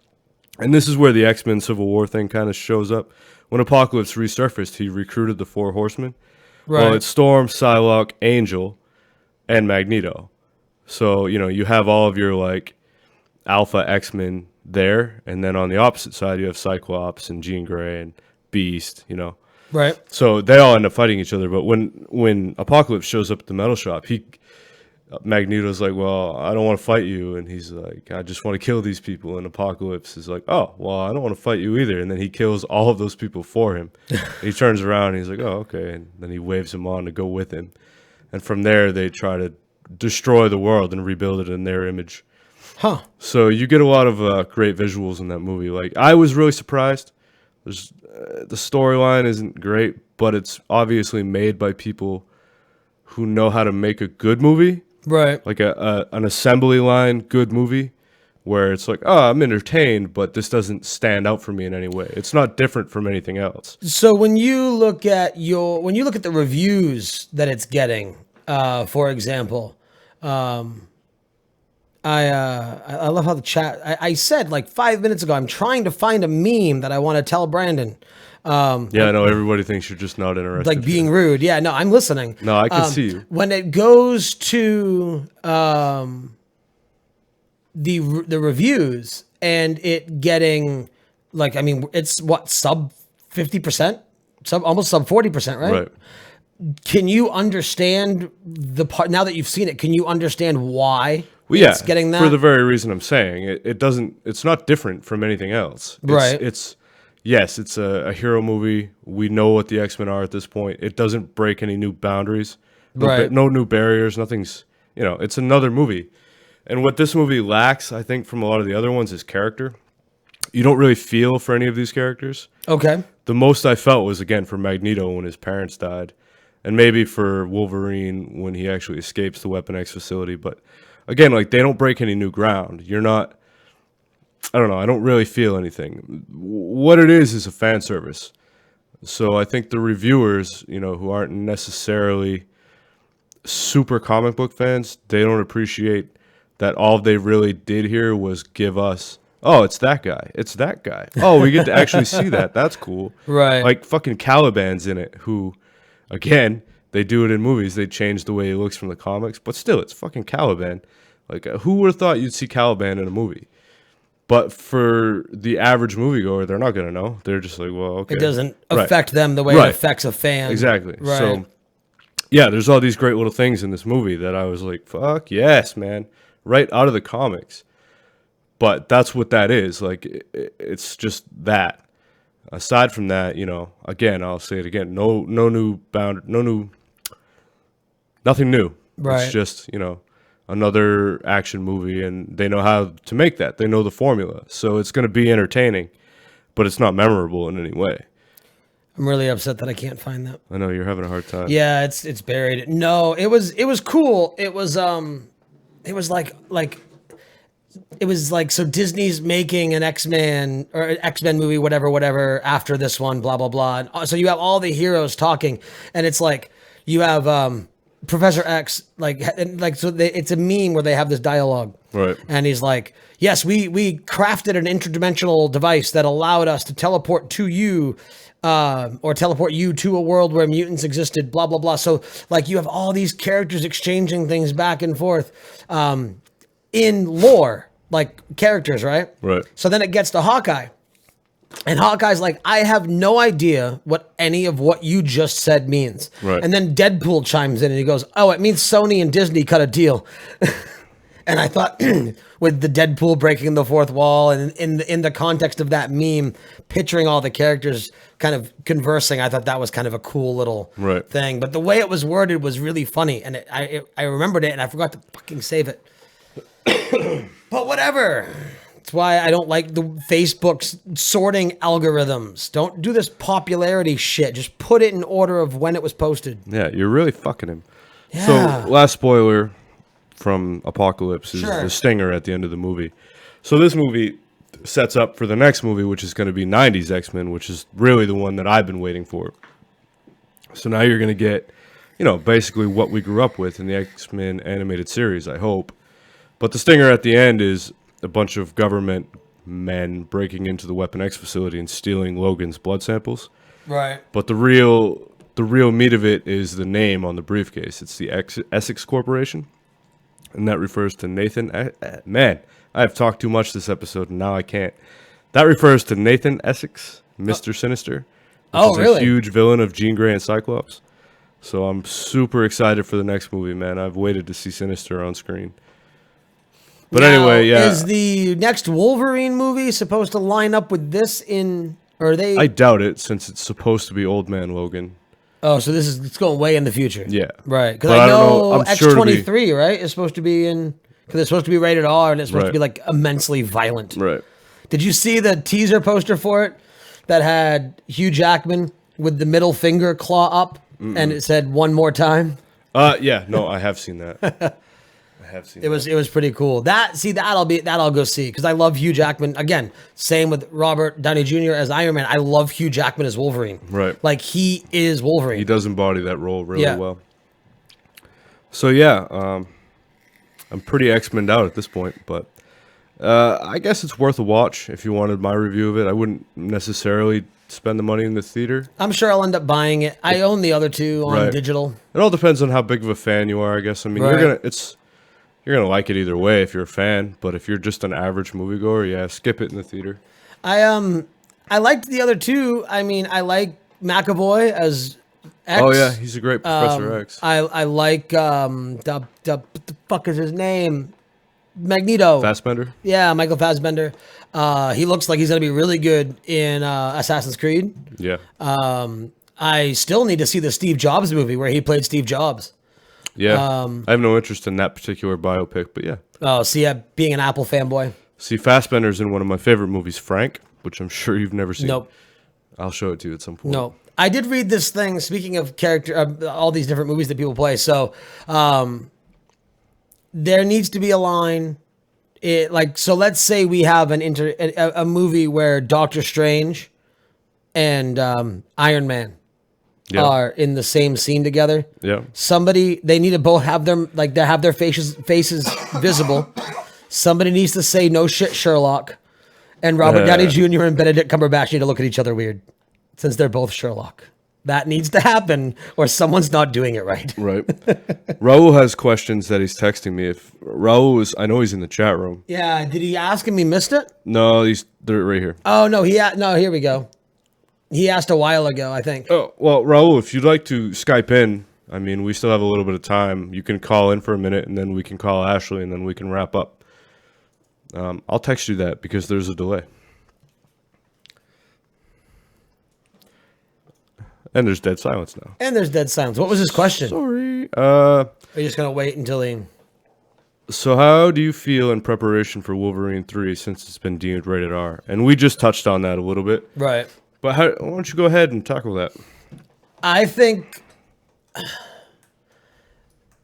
And this is where the X-Men Civil War thing kind of shows up. When Apocalypse resurfaced, he recruited the 4 Horsemen. Right. Well, it's Storm, Psylocke, Angel, and Magneto. So, you have all of your, like, alpha X-Men there, and then on the opposite side you have Cyclops and Jean Grey and Beast, Right. So they all end up fighting each other. But when Apocalypse shows up at the metal shop, Magneto's like, well, I don't want to fight you, and he's like, I just want to kill these people. And Apocalypse is like, oh, well, I don't want to fight you either. And then he kills all of those people for him. He turns around and he's like, oh, okay. And then he waves him on to go with him. And from there, they try to destroy the world and rebuild it in their image. Huh. So you get a lot of great visuals in that movie. Like, I was really surprised. The storyline isn't great, but it's obviously made by people who know how to make a good movie. Right. Like an assembly line good movie where it's like, oh, I'm entertained, but this doesn't stand out for me in any way. It's not different from anything else. So when you look at the reviews that it's getting, for example, I love how the chat. I said like 5 minutes ago, I'm trying to find a meme that I want to tell Brandon. Yeah, I know everybody thinks you're just not interested. Like being rude. Yeah, no, I'm listening. No, I can see you. When it goes to the reviews and it getting like, I mean, it's what, sub 50%, almost sub 40%, right? Right. Can you understand the part now that you've seen it? Can you understand why? Well, yeah, it's getting that for the very reason I'm saying it doesn't. It's not different from anything else. Right. Yes, it's a hero movie. We know what the X-Men are at this point. It doesn't break any new boundaries. Right. No new barriers. Nothing's. It's another movie. And what this movie lacks, I think, from a lot of the other ones is character. You don't really feel for any of these characters. Okay. The most I felt was, again, for Magneto when his parents died. And maybe for Wolverine when he actually escapes the Weapon X facility. But again, like, they don't break any new ground. You're not, I don't know, I don't really feel anything. What it is a fan service. So I think the reviewers, who aren't necessarily super comic book fans, they don't appreciate that all they really did here was give us, oh, it's that guy. It's that guy. Oh, we get to actually see that. That's cool. Right. Like fucking Caliban's in it, who, again, they do it in movies. They change the way he looks from the comics, but still, it's fucking Caliban. Like, who would have thought you'd see Caliban in a movie? But for the average moviegoer, they're not going to know. They're just like, well, okay. It doesn't Right. affect them the way Right. it affects a fan. Exactly. Right. So, yeah, there's all these great little things in this movie that I was like, fuck yes, man. Right out of the comics. But that's what that is. Like, it's just that. Aside from that, again, I'll say it again. Nothing new. Right. It's just, another action movie, and they know how to make that. They know the formula. So it's going to be entertaining, but it's not memorable in any way. I'm really upset that I can't find that. I know you're having a hard time. Yeah, it's buried. No, it was cool. It was like so Disney's making an X-Men or an X-Men movie, whatever, after this one, blah, blah, blah. And so you have all the heroes talking, and it's like you have Professor X, it's a meme where they have this dialogue. Right. And he's like, yes, we crafted an interdimensional device that allowed us to teleport to you, or teleport you to a world where mutants existed, blah, blah, blah. So, like, you have all these characters exchanging things back and forth in lore, like characters, right? Right. So then it gets to Hawkeye. And Hawkeye's like, I have no idea what any of what you just said means. Right. And then Deadpool chimes in and he goes, oh, it means Sony and Disney cut a deal. And I thought, with the Deadpool breaking the fourth wall and in the context of that meme, picturing all the characters kind of conversing, I thought that was kind of a cool little Right. thing. But the way it was worded was really funny. And I remembered it and I forgot to fucking save it. But whatever. That's why I don't like the Facebook's sorting algorithms. Don't do this popularity shit. Just put it in order of when it was posted. Yeah, you're really fucking him. Yeah. So, last spoiler from Apocalypse is Sure. the stinger at the end of the movie. So this movie sets up for the next movie, which is going to be 90s X-Men, which is really the one that I've been waiting for. So now you're going to get, basically what we grew up with in the X-Men animated series, I hope. But the stinger at the end is a bunch of government men breaking into the Weapon X facility and stealing Logan's blood samples. Right. But the real meat of it is the name on the briefcase. It's the Essex Corporation. And that refers to Nathan. Man, I have talked too much this episode, and now I can't. That refers to Nathan Essex, Mr. Sinister. Which is really? a huge villain of Jean Grey and Cyclops. So I'm super excited for the next movie, man. I've waited to see Sinister on screen. But Now, anyway, yeah. Is the next Wolverine movie supposed to line up with this in, or are they? I doubt it, since it's supposed to be Old Man Logan. Oh, so it's going way in the future. Yeah. Right. Because But I I don't know know. I'm sure it'll be- X-23, right, is supposed to be in, because it's supposed to be rated R and it's supposed to Right. be like immensely violent. Right. Did you see the teaser poster for it that had Hugh Jackman with the middle finger claw up and it said "one more time"? Yeah, no, I have seen that. I have seen It was pretty that I'll go see because I love Hugh Jackman. Again, same with Robert Downey Jr. as Iron Man. I love Hugh Jackman as Wolverine. Right. Like he is Wolverine. He does embody that role really Yeah. well. So yeah, I'm pretty X-Men'd out at this point, but I guess it's worth a watch if you wanted my review of it. I wouldn't necessarily spend the money in the theater. I'm sure I'll end up buying it. I own the other two on Right. digital. It all depends on how big of a fan you are, I guess. I mean, Right. you're gonna like it either way if you're a fan, but if you're just an average moviegoer, yeah, skip it in the theater. I liked the other two. I mean, I like McAvoy as X. Oh yeah, he's a great Professor X. I like the fuck is his name? Magneto. Fassbender. Yeah, Michael Fassbender. He looks like he's gonna be really good in Assassin's Creed. Yeah. I still need to see the Steve Jobs movie where he played Steve Jobs. Yeah. I have no interest in that particular biopic, but yeah. Oh, see, being an Apple fanboy. See, Fassbender's in one of my favorite movies, Frank, which I'm sure you've never seen. Nope. I'll show it to you at some point. No. I did read this thing, speaking of character, all these different movies that people play. So there needs to be a line. So let's say we have a movie where Doctor Strange and Iron Man Yeah. are in the same scene together. Yeah. They need to both have their faces visible. Somebody needs to say "no shit, Sherlock," and Robert Downey Jr. and Benedict Cumberbatch need to look at each other weird, since they're both Sherlock. That needs to happen, or someone's not doing it right. Right. Raul has questions that he's texting me. If Raul is, I know he's in the chat room. Yeah, did he ask and we missed it? No, they're right here. Oh no, here we go. He asked a while ago, I think. Oh, well, Raul, if you'd like to Skype in, I mean, we still have a little bit of time. You can call in for a minute, and then we can call Ashley, and then we can wrap up. I'll text you that because there's a delay. And there's dead silence now. And there's dead silence. What was his question? Sorry. Are you just gonna wait until he? So how do you feel in preparation for Wolverine 3 since it's been deemed rated R? And we just touched on that a little bit. Right. But why don't you go ahead and tackle that? I think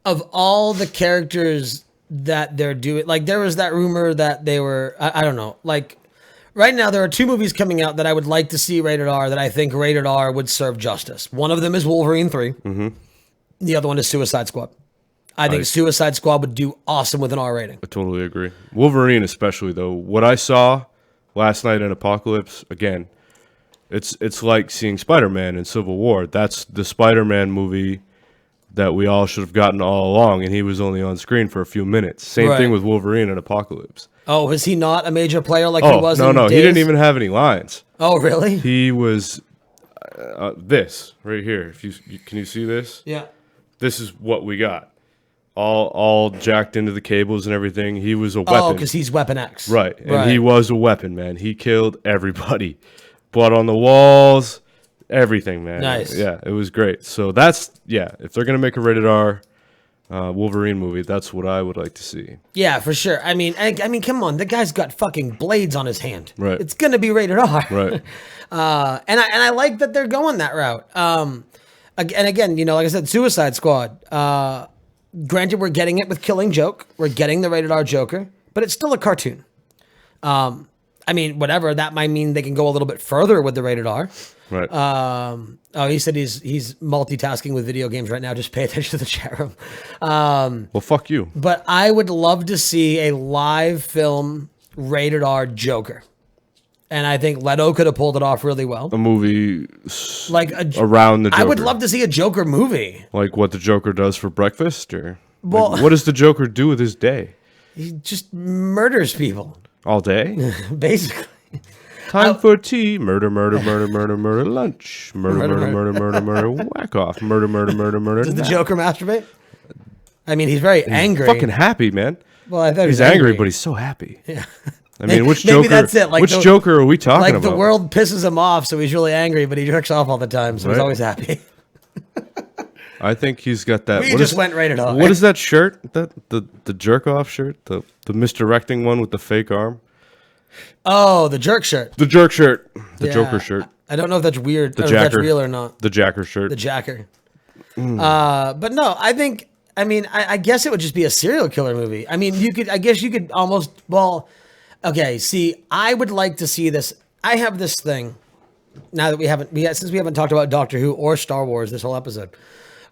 of all the characters that they're doing, like there was that rumor that they were, I don't know, like right now there are two movies coming out that I would like to see rated R that I think rated R would serve justice. One of them is Wolverine 3. Mm-hmm. The other one is Suicide Squad. I think Suicide Squad would do awesome with an R rating. I totally agree. Wolverine especially, though. What I saw last night in Apocalypse, again, it's like seeing Spider-Man in Civil War. That's the Spider-Man movie that we all should have gotten all along, and he was only on screen for a few minutes. Same Right. thing with Wolverine in Apocalypse. Oh, is he not a major player like he Oh, was no, in no. He Days? didn't even have any lines. Oh, really? He was this right here. If you can you see this? Yeah. This is what we got. All jacked into the cables and everything. He was a weapon. Oh, because he's Weapon X. Right. And he was a weapon, man. He killed everybody. Blood on the walls, everything, man. Nice. Yeah, it was great. So that's, if they're going to make a rated R Wolverine movie, that's what I would like to see. Yeah, for sure. I mean, come on. The guy's got fucking blades on his hand. Right. It's going to be rated R. Right. And I like that they're going that route. And again, like I said, Suicide Squad. Granted, we're getting it with Killing Joke. We're getting the rated R Joker, but it's still a cartoon. I mean, whatever. That might mean they can go a little bit further with the rated R. Right. He said he's multitasking with video games right now. Just pay attention to the chat room. Well, fuck you. But I would love to see a live film rated R Joker. And I think Leto could have pulled it off really well. A movie Like around the Joker. I would love to see a Joker movie. Like what the Joker does for breakfast, or Well, What does the Joker do with his day? he just murders people, All day? basically. Time for tea. Murder, murder, murder, murder, murder, lunch. Murder, murder, murder, murder, murder, whack off. Murder, murder, murder, murder. Does the nap. Joker masturbate? I mean, he's very angry. Fucking happy, man. Well, I thought He's angry, but he's so happy. Yeah. I mean, which Maybe Joker? that's it, like which the- Joker are we talking like about? the world pisses him off, so he's really angry, but he jerks off all the time, so he's Right. always happy. I think he's got that. We what just is- went rated R. What is that shirt? The jerk off shirt? The misdirecting one with the fake arm? Oh, the jerk shirt. The jerk shirt. The Yeah. Joker shirt. I don't know if that's weird, The or if that's jacker. real or not. The jacker shirt. The jacker. But no, I think. I mean, I guess it would just be a serial killer movie. I mean, you could. I guess you could almost. Well, okay. See, I would like to see this. I have this thing. Now that since we haven't talked about Doctor Who or Star Wars this whole episode,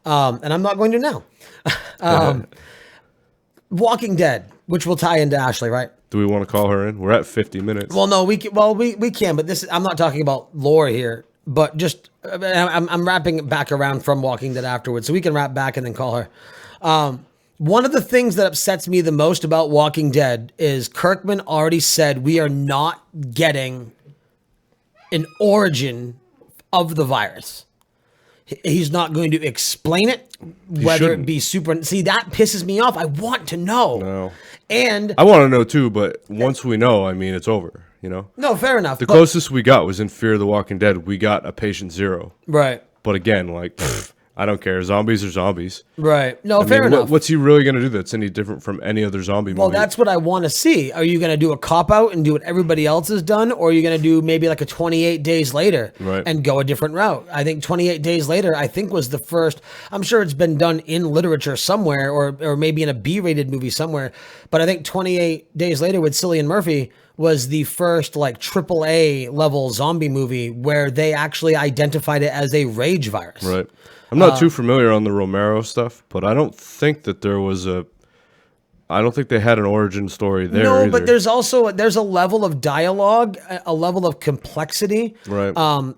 and I'm not going to now. Walking Dead, which will tie into Ashley, right? Do we want to call her in? We're at 50 minutes. Well, no, we can. Well, we can, but I'm not talking about lore here. But just I'm wrapping it back around from Walking Dead afterwards, so we can wrap back and then call her. One of the things that upsets me the most about Walking Dead is Kirkman already said we are not getting an origin of the virus. He's not going to explain it, whether it shouldn't. be super. See, that pisses me off. I want to know. No. And I want to know too, but once we know, I mean, it's over. You know. no, fair enough. The but- closest we got was in Fear of the Walking Dead. We got a patient zero. right, But again, like, I don't care. Zombies are zombies. right. No, I fair mean, enough. what's he really going to do that's any different from any other zombie Well, movie? that's what I want to see. Are you going to do a cop out and do what everybody else has done, or are you going to do maybe like a 28 days later Right. and go a different route? I think 28 days later, I think was the first. I'm sure it's been done in literature somewhere, or maybe in a B-rated movie somewhere. But I think 28 days later with Cillian Murphy was the first like AAA level zombie movie where they actually identified it as a rage virus. Right. I'm not too familiar on the Romero stuff, but I don't think that there was I don't think they had an origin story there. No, either. but there's a level of dialogue, a level of complexity, Right.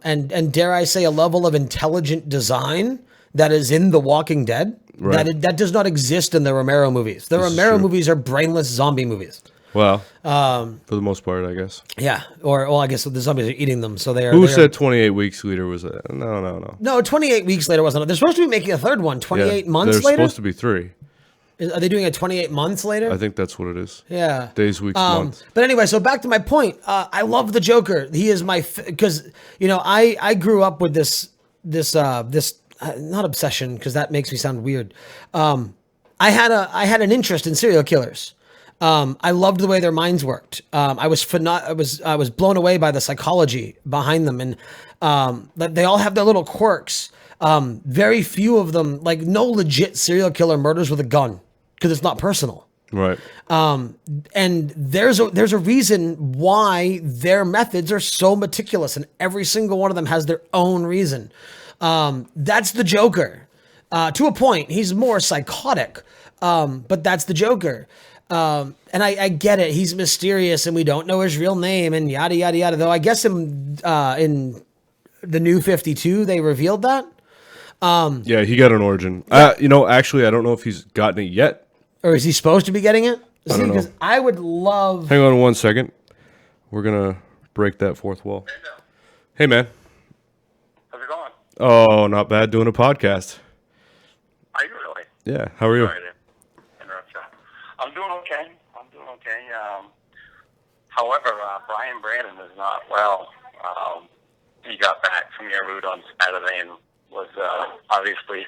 And dare I say, a level of intelligent design that is in The Walking Dead Right. that does not exist in the Romero movies. The Romero true. movies are brainless zombie movies. Well, for the most part, I guess. Yeah, or well, I guess the zombies are eating them, so they are. Who they are- said 28 weeks later was that? No. No, 28 weeks later wasn't. They're supposed to be making a third one. 28 months There's later. supposed to be 3. Are they doing a 28 months later? I think that's what it is. Yeah. Days, weeks, months. But anyway, so back to my point. I love the Joker. He is my because I grew up with this not obsession because that makes me sound weird. I had an interest in serial killers. I loved the way their minds worked. I was blown away by the psychology behind them, and that they all have their little quirks. Very few of them, like no legit serial killer murders with a gun because it's not personal. Right. And there's a reason why their methods are so meticulous, and every single one of them has their own reason. That's the Joker. To a point, he's more psychotic, but that's the Joker. And I get it. He's mysterious, and we don't know his real name, and yada yada yada. Though I guess in the New 52 they revealed that. Yeah, he got an origin. Actually, I don't know if he's gotten it yet. Or is he supposed to be getting it? I don't know. Because I would love. Hang on 1 second. We're gonna break that fourth wall. Hey, man. How's it going? Oh, not bad. Doing a podcast. Are you really? Yeah. How are you? Sorry to interrupt you. I'm doing okay. However, Brian Brandon is not well. He got back from Yarwood on Saturday and was obviously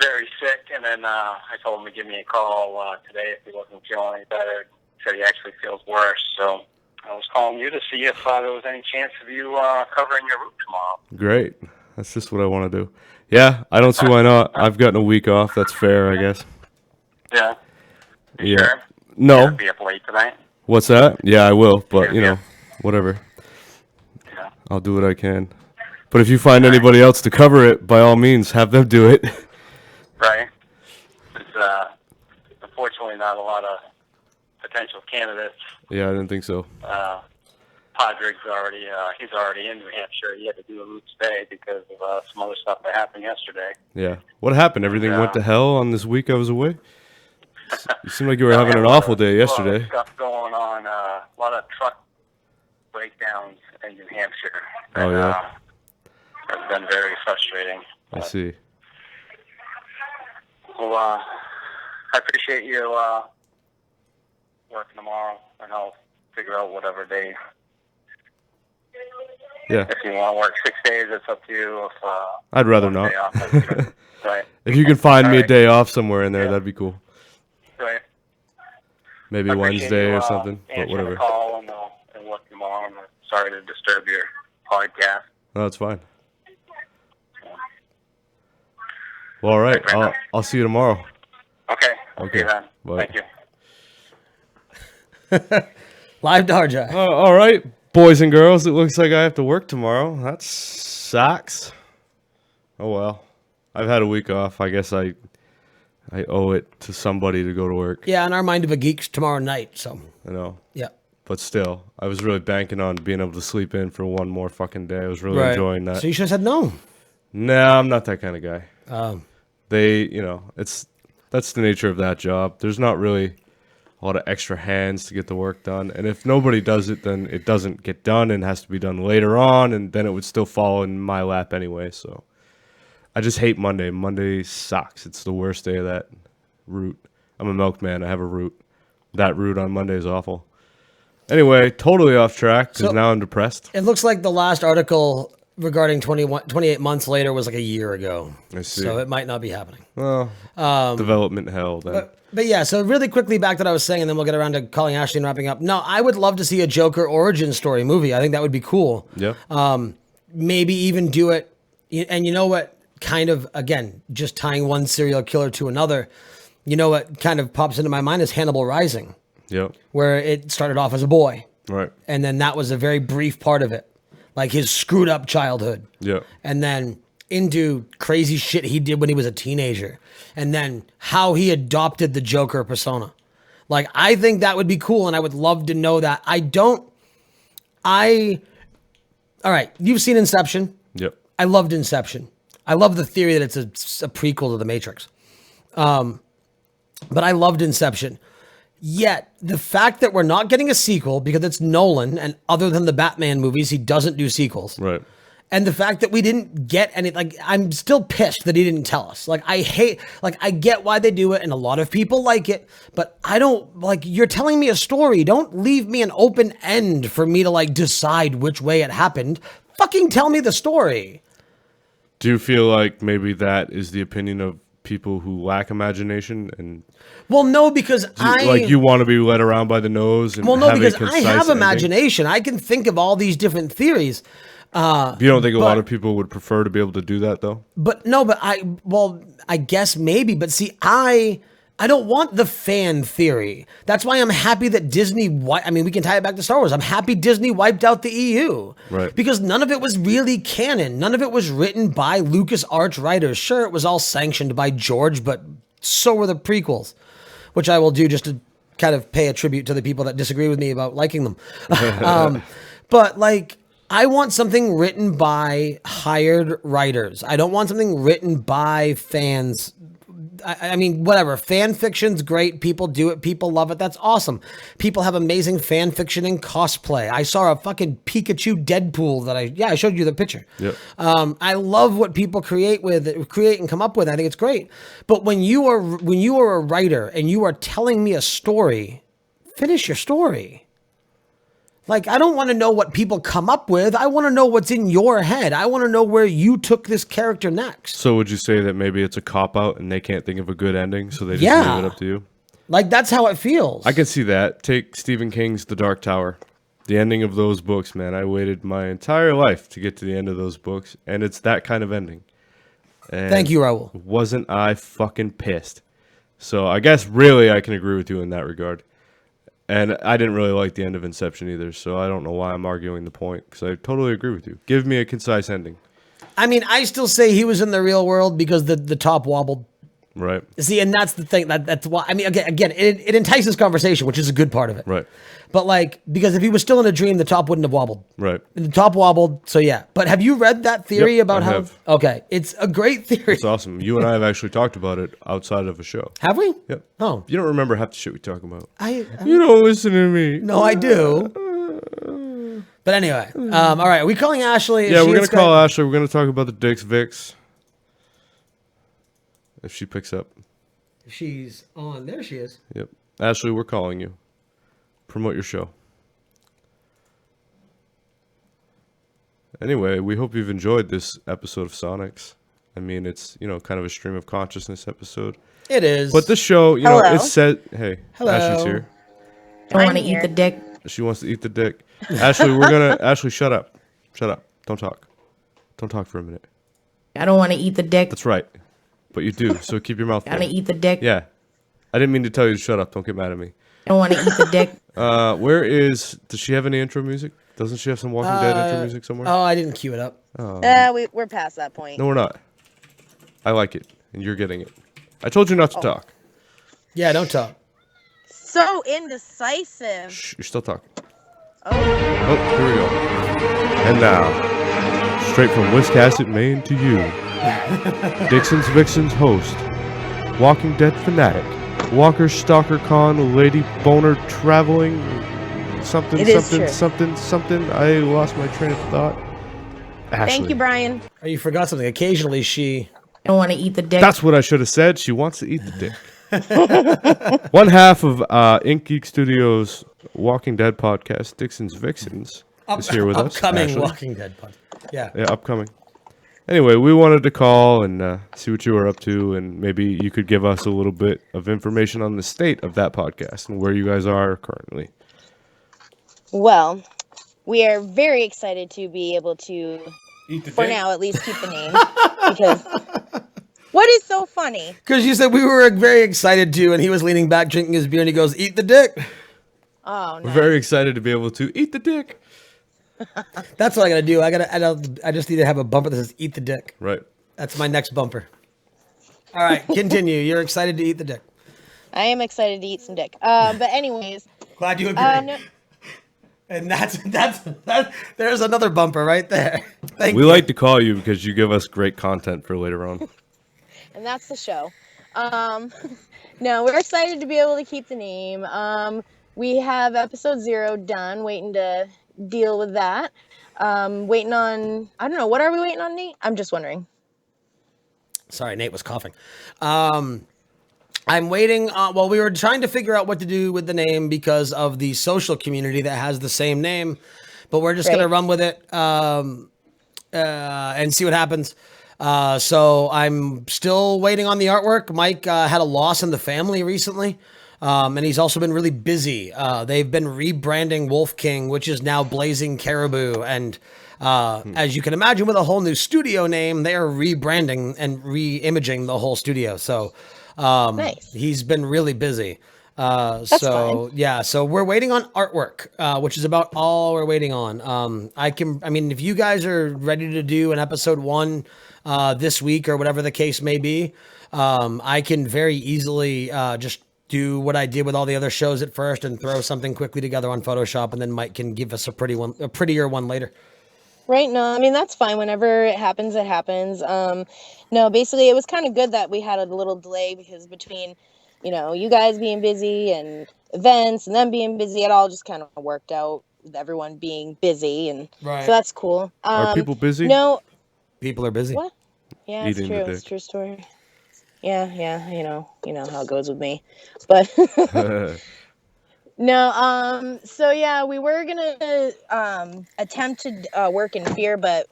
very sick. And then I told him to give me a call today if he wasn't feeling any better. He said he actually feels worse. So I was calling you to see if there was any chance of you covering your route tomorrow. Great. That's just what I want to do. Yeah, I don't see why not. I've gotten a week off. That's fair, I guess. Yeah. You Yeah. Sure? No. You're gonna be up late tonight. What's that? Yeah, I will. But, Yeah. whatever. Yeah. I'll do what I can. But if you find anybody else to cover it, by all means, have them do it. Right. There's unfortunately not a lot of potential candidates. Yeah, I didn't think so. Padres already, he's already in New Hampshire. He had to do a route stay because of some other stuff that happened yesterday. Yeah. What happened? Everything went to hell on this week I was away? You seemed like you were having an awful day A lot yesterday. of stuff going on, a lot of truck breakdowns in New Hampshire. Oh, yeah. It's been very frustrating. I see. Well, I appreciate you working tomorrow, and I'll figure out whatever day. Yeah. If you want to work 6 days, it's up to you. If I'd rather one not. day off, that's good. Right. If you can find All me a right. day off somewhere in there, Yeah. that'd be cool. Right. Maybe I appreciate Wednesday you, or something, but answering whatever. the call and work tomorrow. I'm sorry to disturb your podcast. No, that's fine. Well, all right. Brandon. I'll see you tomorrow. Okay. I'll Okay. see you then. Bye. Thank you. Live Darja. All right, boys and girls. It looks like I have to work tomorrow. That sucks. Oh well. I've had a week off. I guess I owe it to somebody to go to work. Yeah, in our Mind of a Geek's tomorrow night. So, I know. yeah. But still, I was really banking on being able to sleep in for one more fucking day. I was really enjoying that. So you should have said no. Nah, I'm not that kind of guy. Um, That's the nature of that job. There's not really a lot of extra hands to get the work done. And if nobody does it, then it doesn't get done and has to be done later on, and then it would still fall in my lap anyway. So I just hate Monday. Monday sucks. It's the worst day of that route. I'm a milkman. I have a route. That route on Monday is awful. Anyway, totally off track because So- now I'm depressed. it looks like the last article regarding 28 months later was like a year ago. I see. So it might not be happening. Well, development hell then. But yeah, so really quickly back to what I was saying, and then we'll get around to calling Ashley and wrapping up. No, I would love to see a Joker origin story movie. I think that would be cool. Yeah. Maybe even do it. And you know what? Kind of, again, just tying one serial killer to another. You know what kind of pops into my mind is Hannibal Rising, Yep. where it started off as a boy. Right. And then that was a very brief part of it. Like his screwed up childhood. Yeah. And then into crazy shit he did when he was a teenager. And then how he adopted the Joker persona. Like, I think that would be cool, and I would love to know that. All right, you've seen Inception. Yep. I loved Inception. I love the theory that it's a prequel to The Matrix. But I loved Inception. Yet, the fact that we're not getting a sequel because it's Nolan, and other than the Batman movies, he doesn't do sequels. Right. And the fact that we didn't get any, like, I'm still pissed that he didn't tell us. Like, I get why they do it, and a lot of people like it, but I don't, like, you're telling me a story. Don't leave me an open end for me to, like, decide which way it happened. Fucking tell me the story. Do you feel like maybe that is the opinion of people who lack imagination and Well, no, because you want to be led around by the nose and well, no, have a because I concise have ending? imagination. I can think of all these different theories. You don't think a lot but- of people would prefer to be able to do that though? But no, but I guess maybe. But see, I don't want the fan theory. That's why I'm happy that Disney, we can tie it back to Star Wars. I'm happy Disney wiped out the EU. Right. Because none of it was really canon. None of it was written by LucasArts writers. Sure, it was all sanctioned by George, but so were the prequels, which I will do just to kind of pay a tribute to the people that disagree with me about liking them. But like, I want something written by hired writers. I don't want something written by fans. I mean, whatever. Fan fiction's great. People do it. People love it. That's awesome. People have amazing fan fiction and cosplay. I saw a fucking Pikachu Deadpool that I showed you the picture. Yep. I love what people create and come up with. I think it's great. But when you are a writer and you are telling me a story, finish your story. Like, I don't want to know what people come up with. I want to know what's in your head. I want to know where you took this character next. So would you say that maybe it's a cop-out and they can't think of a good ending, so they just Yeah. leave it up to you? Like, that's how it feels. I can see that. Take Stephen King's The Dark Tower. The ending of those books, man. I waited my entire life to get to the end of those books, and it's that kind of ending. And Thank you, Raul. wasn't I fucking pissed? So I guess really I can agree with you in that regard. And I didn't really like the end of Inception either, so I don't know why I'm arguing the point, because I totally agree with you. Give me a concise ending. I mean, I still say he was in the real world because the top wobbled. Right. See, and that's the thing. That's why. I mean, again, it entices conversation, which is a good part of it. Right. But like, because if he was still in a dream, the top wouldn't have wobbled. Right. The top wobbled. So yeah. But have you read that theory Yep, about I how? have. Okay, it's a great theory. It's awesome. You and I have actually talked about it outside of a show. Have we? Yep. Oh, You don't remember half the shit we talk about. I You don't listen to me. no, I do. But anyway, all right. Are we calling Ashley? Is Yeah, she we're in gonna Skype? call Ashley. We're gonna talk about the Dicks Vicks. If she picks up. She's on. There she is. Yep. Ashley, we're calling you. Promote your show. Anyway, we hope you've enjoyed this episode of Sonics. I mean, it's, kind of a stream of consciousness episode. It is. But this show, Hello. it's said, hey, Hello. Ashley's here. I want to I'm eat here. the dick. She wants to eat the dick. Ashley, Ashley, shut up. Shut up. Don't talk. Don't talk for a minute. I don't want to eat the dick. That's right. But you do, so keep your mouth I want to closed. eat the dick. Yeah. I didn't mean to tell you to shut up. Don't get mad at me. I don't want to eat the dick. Does she have any intro music? Doesn't she have some Walking Dead intro music somewhere? Oh, I didn't cue it up. We're past that point. No, we're not. I like it, and you're getting it. I told you not to talk. Yeah, don't talk. So indecisive. Shh, you're still talking. Oh, Oh, here we go. And now, straight from Wiscasset, Maine to you, Dixon's Vixen's host, Walking Dead fanatic, Walker Stalker Con, Lady Boner traveling, something. I lost my train of thought. Ashley. thank you, Brian. Oh, you forgot something. Occasionally, she. I don't want to eat the dick. That's what I should have said. She wants to eat the dick. One half of Ink Geek Studios' Walking Dead podcast, Dixon's Vixens, is here with us. Upcoming Ashley. Walking Dead podcast. Yeah. Yeah, upcoming. Anyway, we wanted to call and see what you were up to, and maybe you could give us a little bit of information on the state of that podcast and where you guys are currently. Well, we are very excited to be able to, for now at least, keep the name. Because what is so funny? Because you said we were very excited to, and he was leaning back drinking his beer, and he goes, "Eat the dick." Oh, We're no. very excited to be able to eat the dick. That's what I gotta do. I just need to have a bumper that says "Eat the dick." Right. That's my next bumper. All right, continue. You're excited to eat the dick. I am excited to eat some dick. But anyways, Glad you agree. no, And that's there's another bumper right there. Thank We you. like to call you because you give us great content for later on. and that's the show. No, we're excited to be able to keep the name. We have episode 0 done, waiting to deal with that. Waiting on, I don't know, what are we waiting on, Nate? I'm just wondering. Sorry, Nate was coughing. I'm waiting. Well, we were trying to figure out what to do with the name because of the social community that has the same name, but we're just Right. gonna run with it and see what happens. So I'm still waiting on the artwork. Mike had a loss in the family recently, and he's also been really busy. They've been rebranding Wolf King, which is now Blazing Caribou, and as you can imagine, with a whole new studio name, they are rebranding and re-imaging the whole studio. So Nice. he's been really busy. So yeah, so we're waiting on artwork, which is about all we're waiting on. I mean, if you guys are ready to do an episode 1 this week or whatever the case may be, I can very easily just do what I did with all the other shows at first and throw something quickly together on Photoshop, and then Mike can give us a prettier one later. Right. No, I mean, that's fine. Whenever it happens, it happens. No, basically, it was kind of good that we had a little delay because between, you guys being busy and events and them being busy, it all just kind of worked out with everyone being busy. And Right. so that's cool. Are people busy? No. People are busy. What? Yeah, Eating the it's true. It's a dick. true story. Yeah. You know how it goes with me. But no, so yeah, we were gonna attempt to work in Fear, but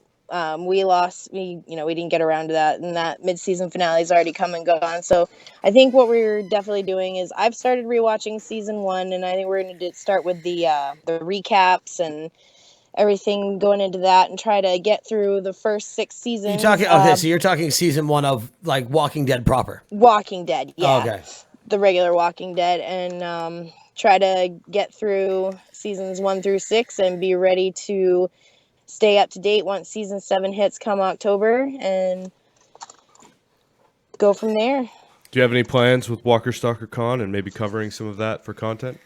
we didn't get around to that, and that mid-season finale is already come and gone. So I think what we're definitely doing is I've started rewatching season 1, and I think we're gonna start with the recaps and everything going into that, and try to get through the first 6 seasons. You talking? Okay, so you're talking season 1 of like Walking Dead proper. Walking Dead, yeah. Oh, okay. The regular Walking Dead, and try to get through seasons 1 through 6 and be ready to stay up to date once season 7 hits come October and go from there. Do you have any plans with Walker Stalker Con and maybe covering some of that for content?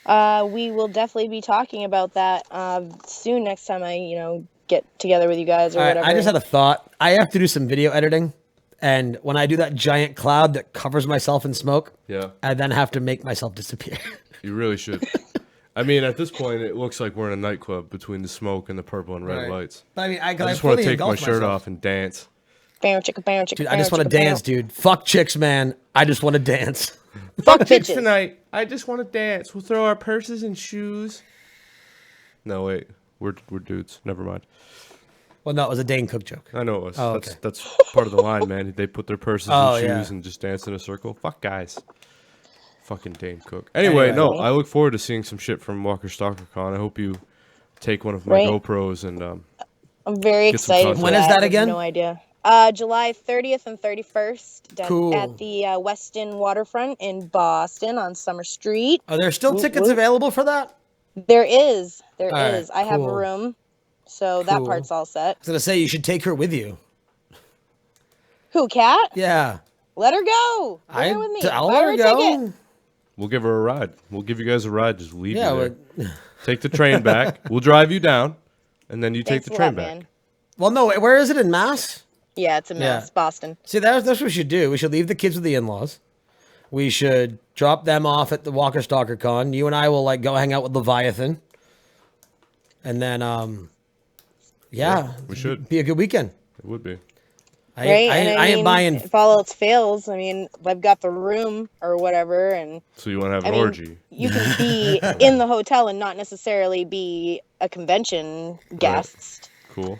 We will definitely be talking about that soon. Next time I get together with you guys or All right, whatever. I just had a thought. I have to do some video editing, and when I do that giant cloud that covers myself in smoke, Yeah. I then have to make myself disappear. You really should. I mean, at this point, it looks like we're in a nightclub between the smoke and the purple and red Right. lights. But I mean, I just want to fully take my engulf shirt myself. off and dance. Bam, chicka, bam, chicka, Dude, I bam, just want to chicka, bam. dance, dude. Fuck chicks, man. I just want to dance. Fuck bitches. Tonight, I just want to dance. We'll throw our purses and shoes. No, wait. We're dudes. Never mind. Well, no, it was a Dane Cook joke. I know it was. Oh, okay. That's part of the line, man. They put their purses Oh, and shoes yeah. and just dance in a circle. Fuck guys. Fucking Dane Cook. Anyway, no, I look forward to seeing some shit from Walker Stalker Con. I hope you take one of my Right. GoPros and I'm very Get some excited. content. For When is that. that I have again? No idea. July 30th and 31st Cool. at the Weston Waterfront in Boston on Summer Street. Are there still Whoop, tickets whoop. available for that? There is. All right, I have a cool. room, so that Cool. part's all set. I was gonna say you should take her with you. Who, Kat? Yeah, Let her go. Bring her with me. I'll Buy let her her a go. ticket. we'll give her a ride. We'll give you guys a ride. Just leave Yeah, you there. Take the train back. We'll drive you down, and then you take Thanks the a train lot, back. man. Well, no, where is it in Mass? Yeah, it's a mess. Yeah. Boston. See, that's what we should do. We should leave the kids with the in-laws. We should drop them off at the Walker Stalker Con. You and I will go hang out with Leviathan, and then yeah, we should. be a good weekend. It would be. I Right? ain't mean, buying. If all else fails, I've got the room or whatever, and So you want to have an I mean, orgy? you can be in the hotel and not necessarily be a convention guest. Cool.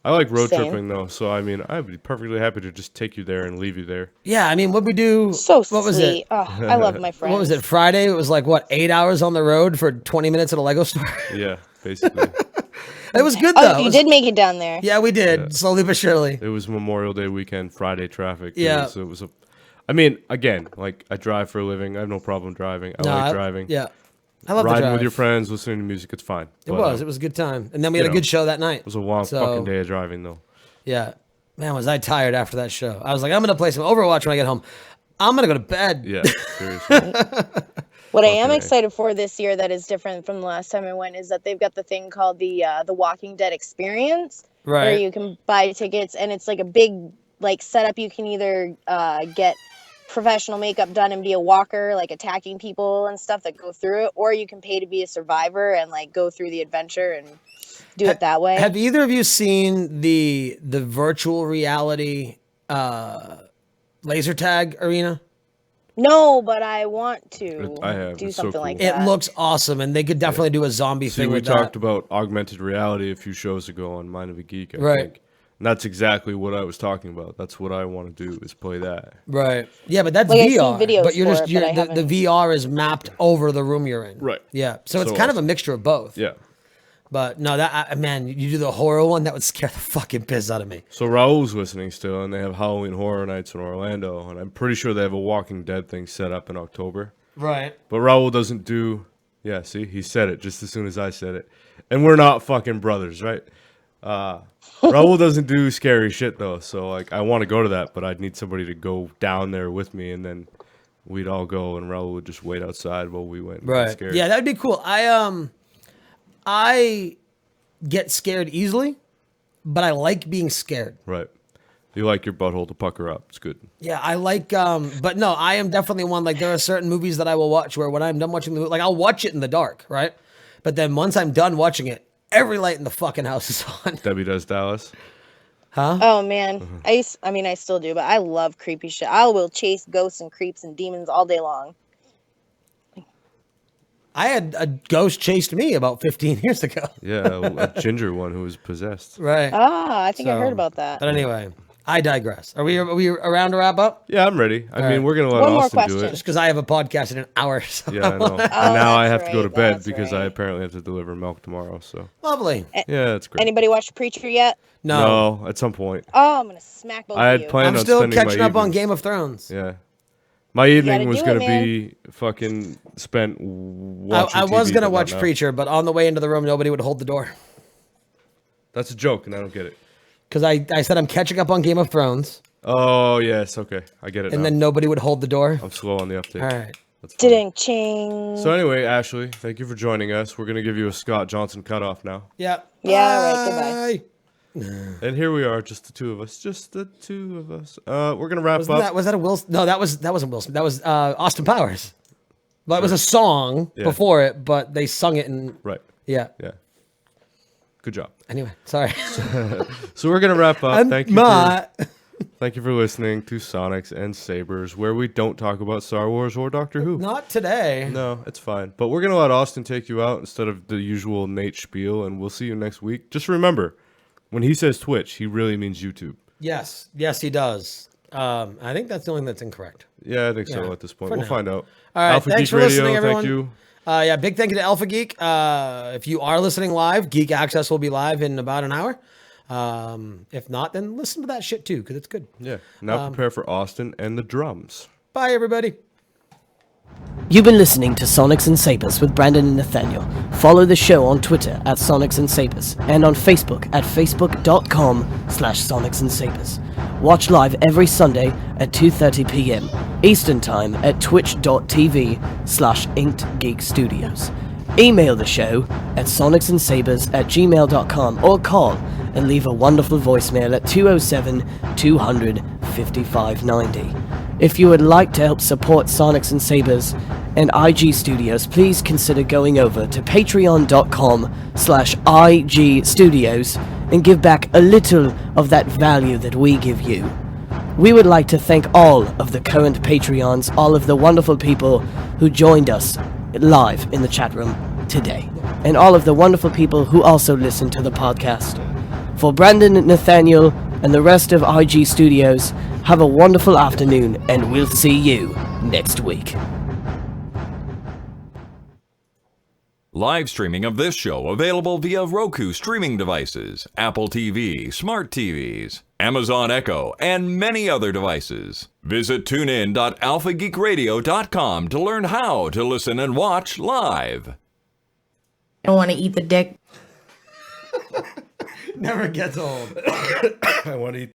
I like road Same. tripping though, so I mean, I'd be perfectly happy to just take you there and leave you there. Yeah, I mean, what we do? So what was sweet. it? Oh, I love my friends. What was it? Friday? It was 8 hours on the road for 20 minutes at a Lego store. Yeah, basically. It was good though. Oh, you did make it down there. Yeah, we did. Slowly but surely. It was Memorial Day weekend, Friday traffic. Yeah. It was I mean, again, I drive for a living. I have no problem driving. I like driving. Yeah, I love the Riding drive. with your friends, listening to music, it's fine. It But, was. It was a good time, and then we had a know, good show that night. It was a long So, fucking day of driving though. Yeah, man, was I tired after that show? I was like, I'm gonna play some Overwatch when I get home. I'm gonna go to bed. Yeah, seriously. What I am Fucking A. excited for this year that is different from the last time I went is that they've got the thing called the Walking Dead Experience, where Right. you can buy tickets and it's like a big setup. You can either get professional makeup done and be a walker, attacking people and stuff that go through it, or you can pay to be a survivor and go through the adventure and do it that way. Have either of you seen the virtual reality laser tag arena? No, but I want to I have. do It's so something like cool. It that. looks awesome, and they could definitely do a zombie See, thing we with talked that. about augmented reality a few shows ago on Mind of a Geek, I Right. think. And that's exactly what I was talking about. That's what I want to do is play that. Right. Yeah, but that's I've seen VR. videos But you're for just it, but I the haven't. VR is mapped over the room you're in. Right. Yeah. So it's So kind of a awesome. mixture of both. Yeah. But no, man, you do the horror one, that would scare the fucking piss out of me. So Raul's listening still, and they have Halloween Horror Nights in Orlando, and I'm pretty sure they have a Walking Dead thing set up in October. Right. But Raul doesn't do. Yeah, see, he said it just as soon as I said it, and we're not fucking brothers, right? Raul doesn't do scary shit though, so I want to go to that, but I'd need somebody to go down there with me, and then we'd all go, and Raul would just wait outside while we went. And got Right. scared. Yeah, that'd be cool. I get scared easily, but I like being scared. Right. You like your butthole to pucker up. It's good. Yeah, I like, but no, I am definitely one, there are certain movies that I will watch where when I'm done watching the movie, I'll watch it in the dark, right? But then once I'm done watching it, every light in the fucking house is on. Debbie Does Dallas. Oh man, I still do, but I love creepy shit. I will chase ghosts and creeps and demons all day long. I had a ghost chased me about 15 years ago. Yeah, a ginger one who was possessed. Right. Ah, I think I So, heard about that. But anyway, I digress. Are we around to wrap up? Yeah, I'm ready. I mean, right. we're gonna let One more Austin do question. it. Just because I have a podcast in an hour. So. Yeah, I know. And now I that's have to go to right, bed that's because I right. apparently have to deliver milk tomorrow. So Lovely. yeah, it's great. Anybody watch Preacher yet? No. No, at some point. Oh, I'm gonna smack both I of had you. planned I'm on still spending my catching up on evenings- Game of Thrones. Yeah. My evening gotta was do going it, to be fucking spent watching I was TV, going to but not watch now. Preacher, but on the way into the room, nobody would hold the door. That's a joke, and I don't get it. Because I said I'm catching up on Game of Thrones. Oh, yes. Okay. I get it and now. then nobody would hold the door. I'm slow on the update. All right. That's fine. Didn't ching. So anyway, Ashley, thank you for joining us. We're going to give you a Scott Johnson cutoff now. Yeah. Yeah, right, goodbye. And here we are, just the two of us. Just the two of us. We're going to wrap up. Was that a Wilson? No, that wasn't Wilson. That was Austin Powers. Well, it was a song Yeah. before it, but they sung it in. Right. Yeah. Yeah. Good job. Anyway, sorry. So we're going to wrap up. I'm Thank you. not. Thank you for listening to Sonics and Sabers, where we don't talk about Star Wars or Doctor Who. Not today. No, it's fine. But we're going to let Austin take you out instead of the usual Nate spiel, and we'll see you next week. Just remember, when he says Twitch, he really means YouTube. Yes. Yes, he does. I think that's the only thing that's incorrect. Yeah, I think so Yeah, at this point. for We'll now. find out. All right. Alpha Thanks Geek for Radio, listening, everyone. thank you. Yeah, big thank you to Alpha Geek. If you are listening live, Geek Access will be live in about an hour. If not, then listen to that shit too, because it's good. Yeah. Now prepare for Austin and the drums. Bye, everybody. You've been listening to Sonics and Sabers with Brandon and Nathaniel. Follow the show on Twitter at Sonics and Sabers and on Facebook at facebook.com/Sonics and Sabers. Watch live every Sunday at 2:30 p.m. Eastern Time at twitch.tv/InkedGeekStudios. Email the show at sonicsandsabers@gmail.com or call and leave a wonderful voicemail at 207-200-5590. If you would like to help support Sonics and Sabers and IG Studios, please consider going over to patreon.com/IG Studios and give back a little of that value that we give you. We would like to thank all of the current Patreons, all of the wonderful people who joined us live in the chat room today, and all of the wonderful people who also listen to the podcast. For Brandon, Nathaniel, and the rest of IG Studios, have a wonderful afternoon, and we'll see you next week. Live streaming of this show available via Roku streaming devices, Apple TV, smart TVs, Amazon Echo, and many other devices. Visit tunein.alphageekradio.com to learn how to listen and watch live. I want to eat the dick. Never gets old. I want to eat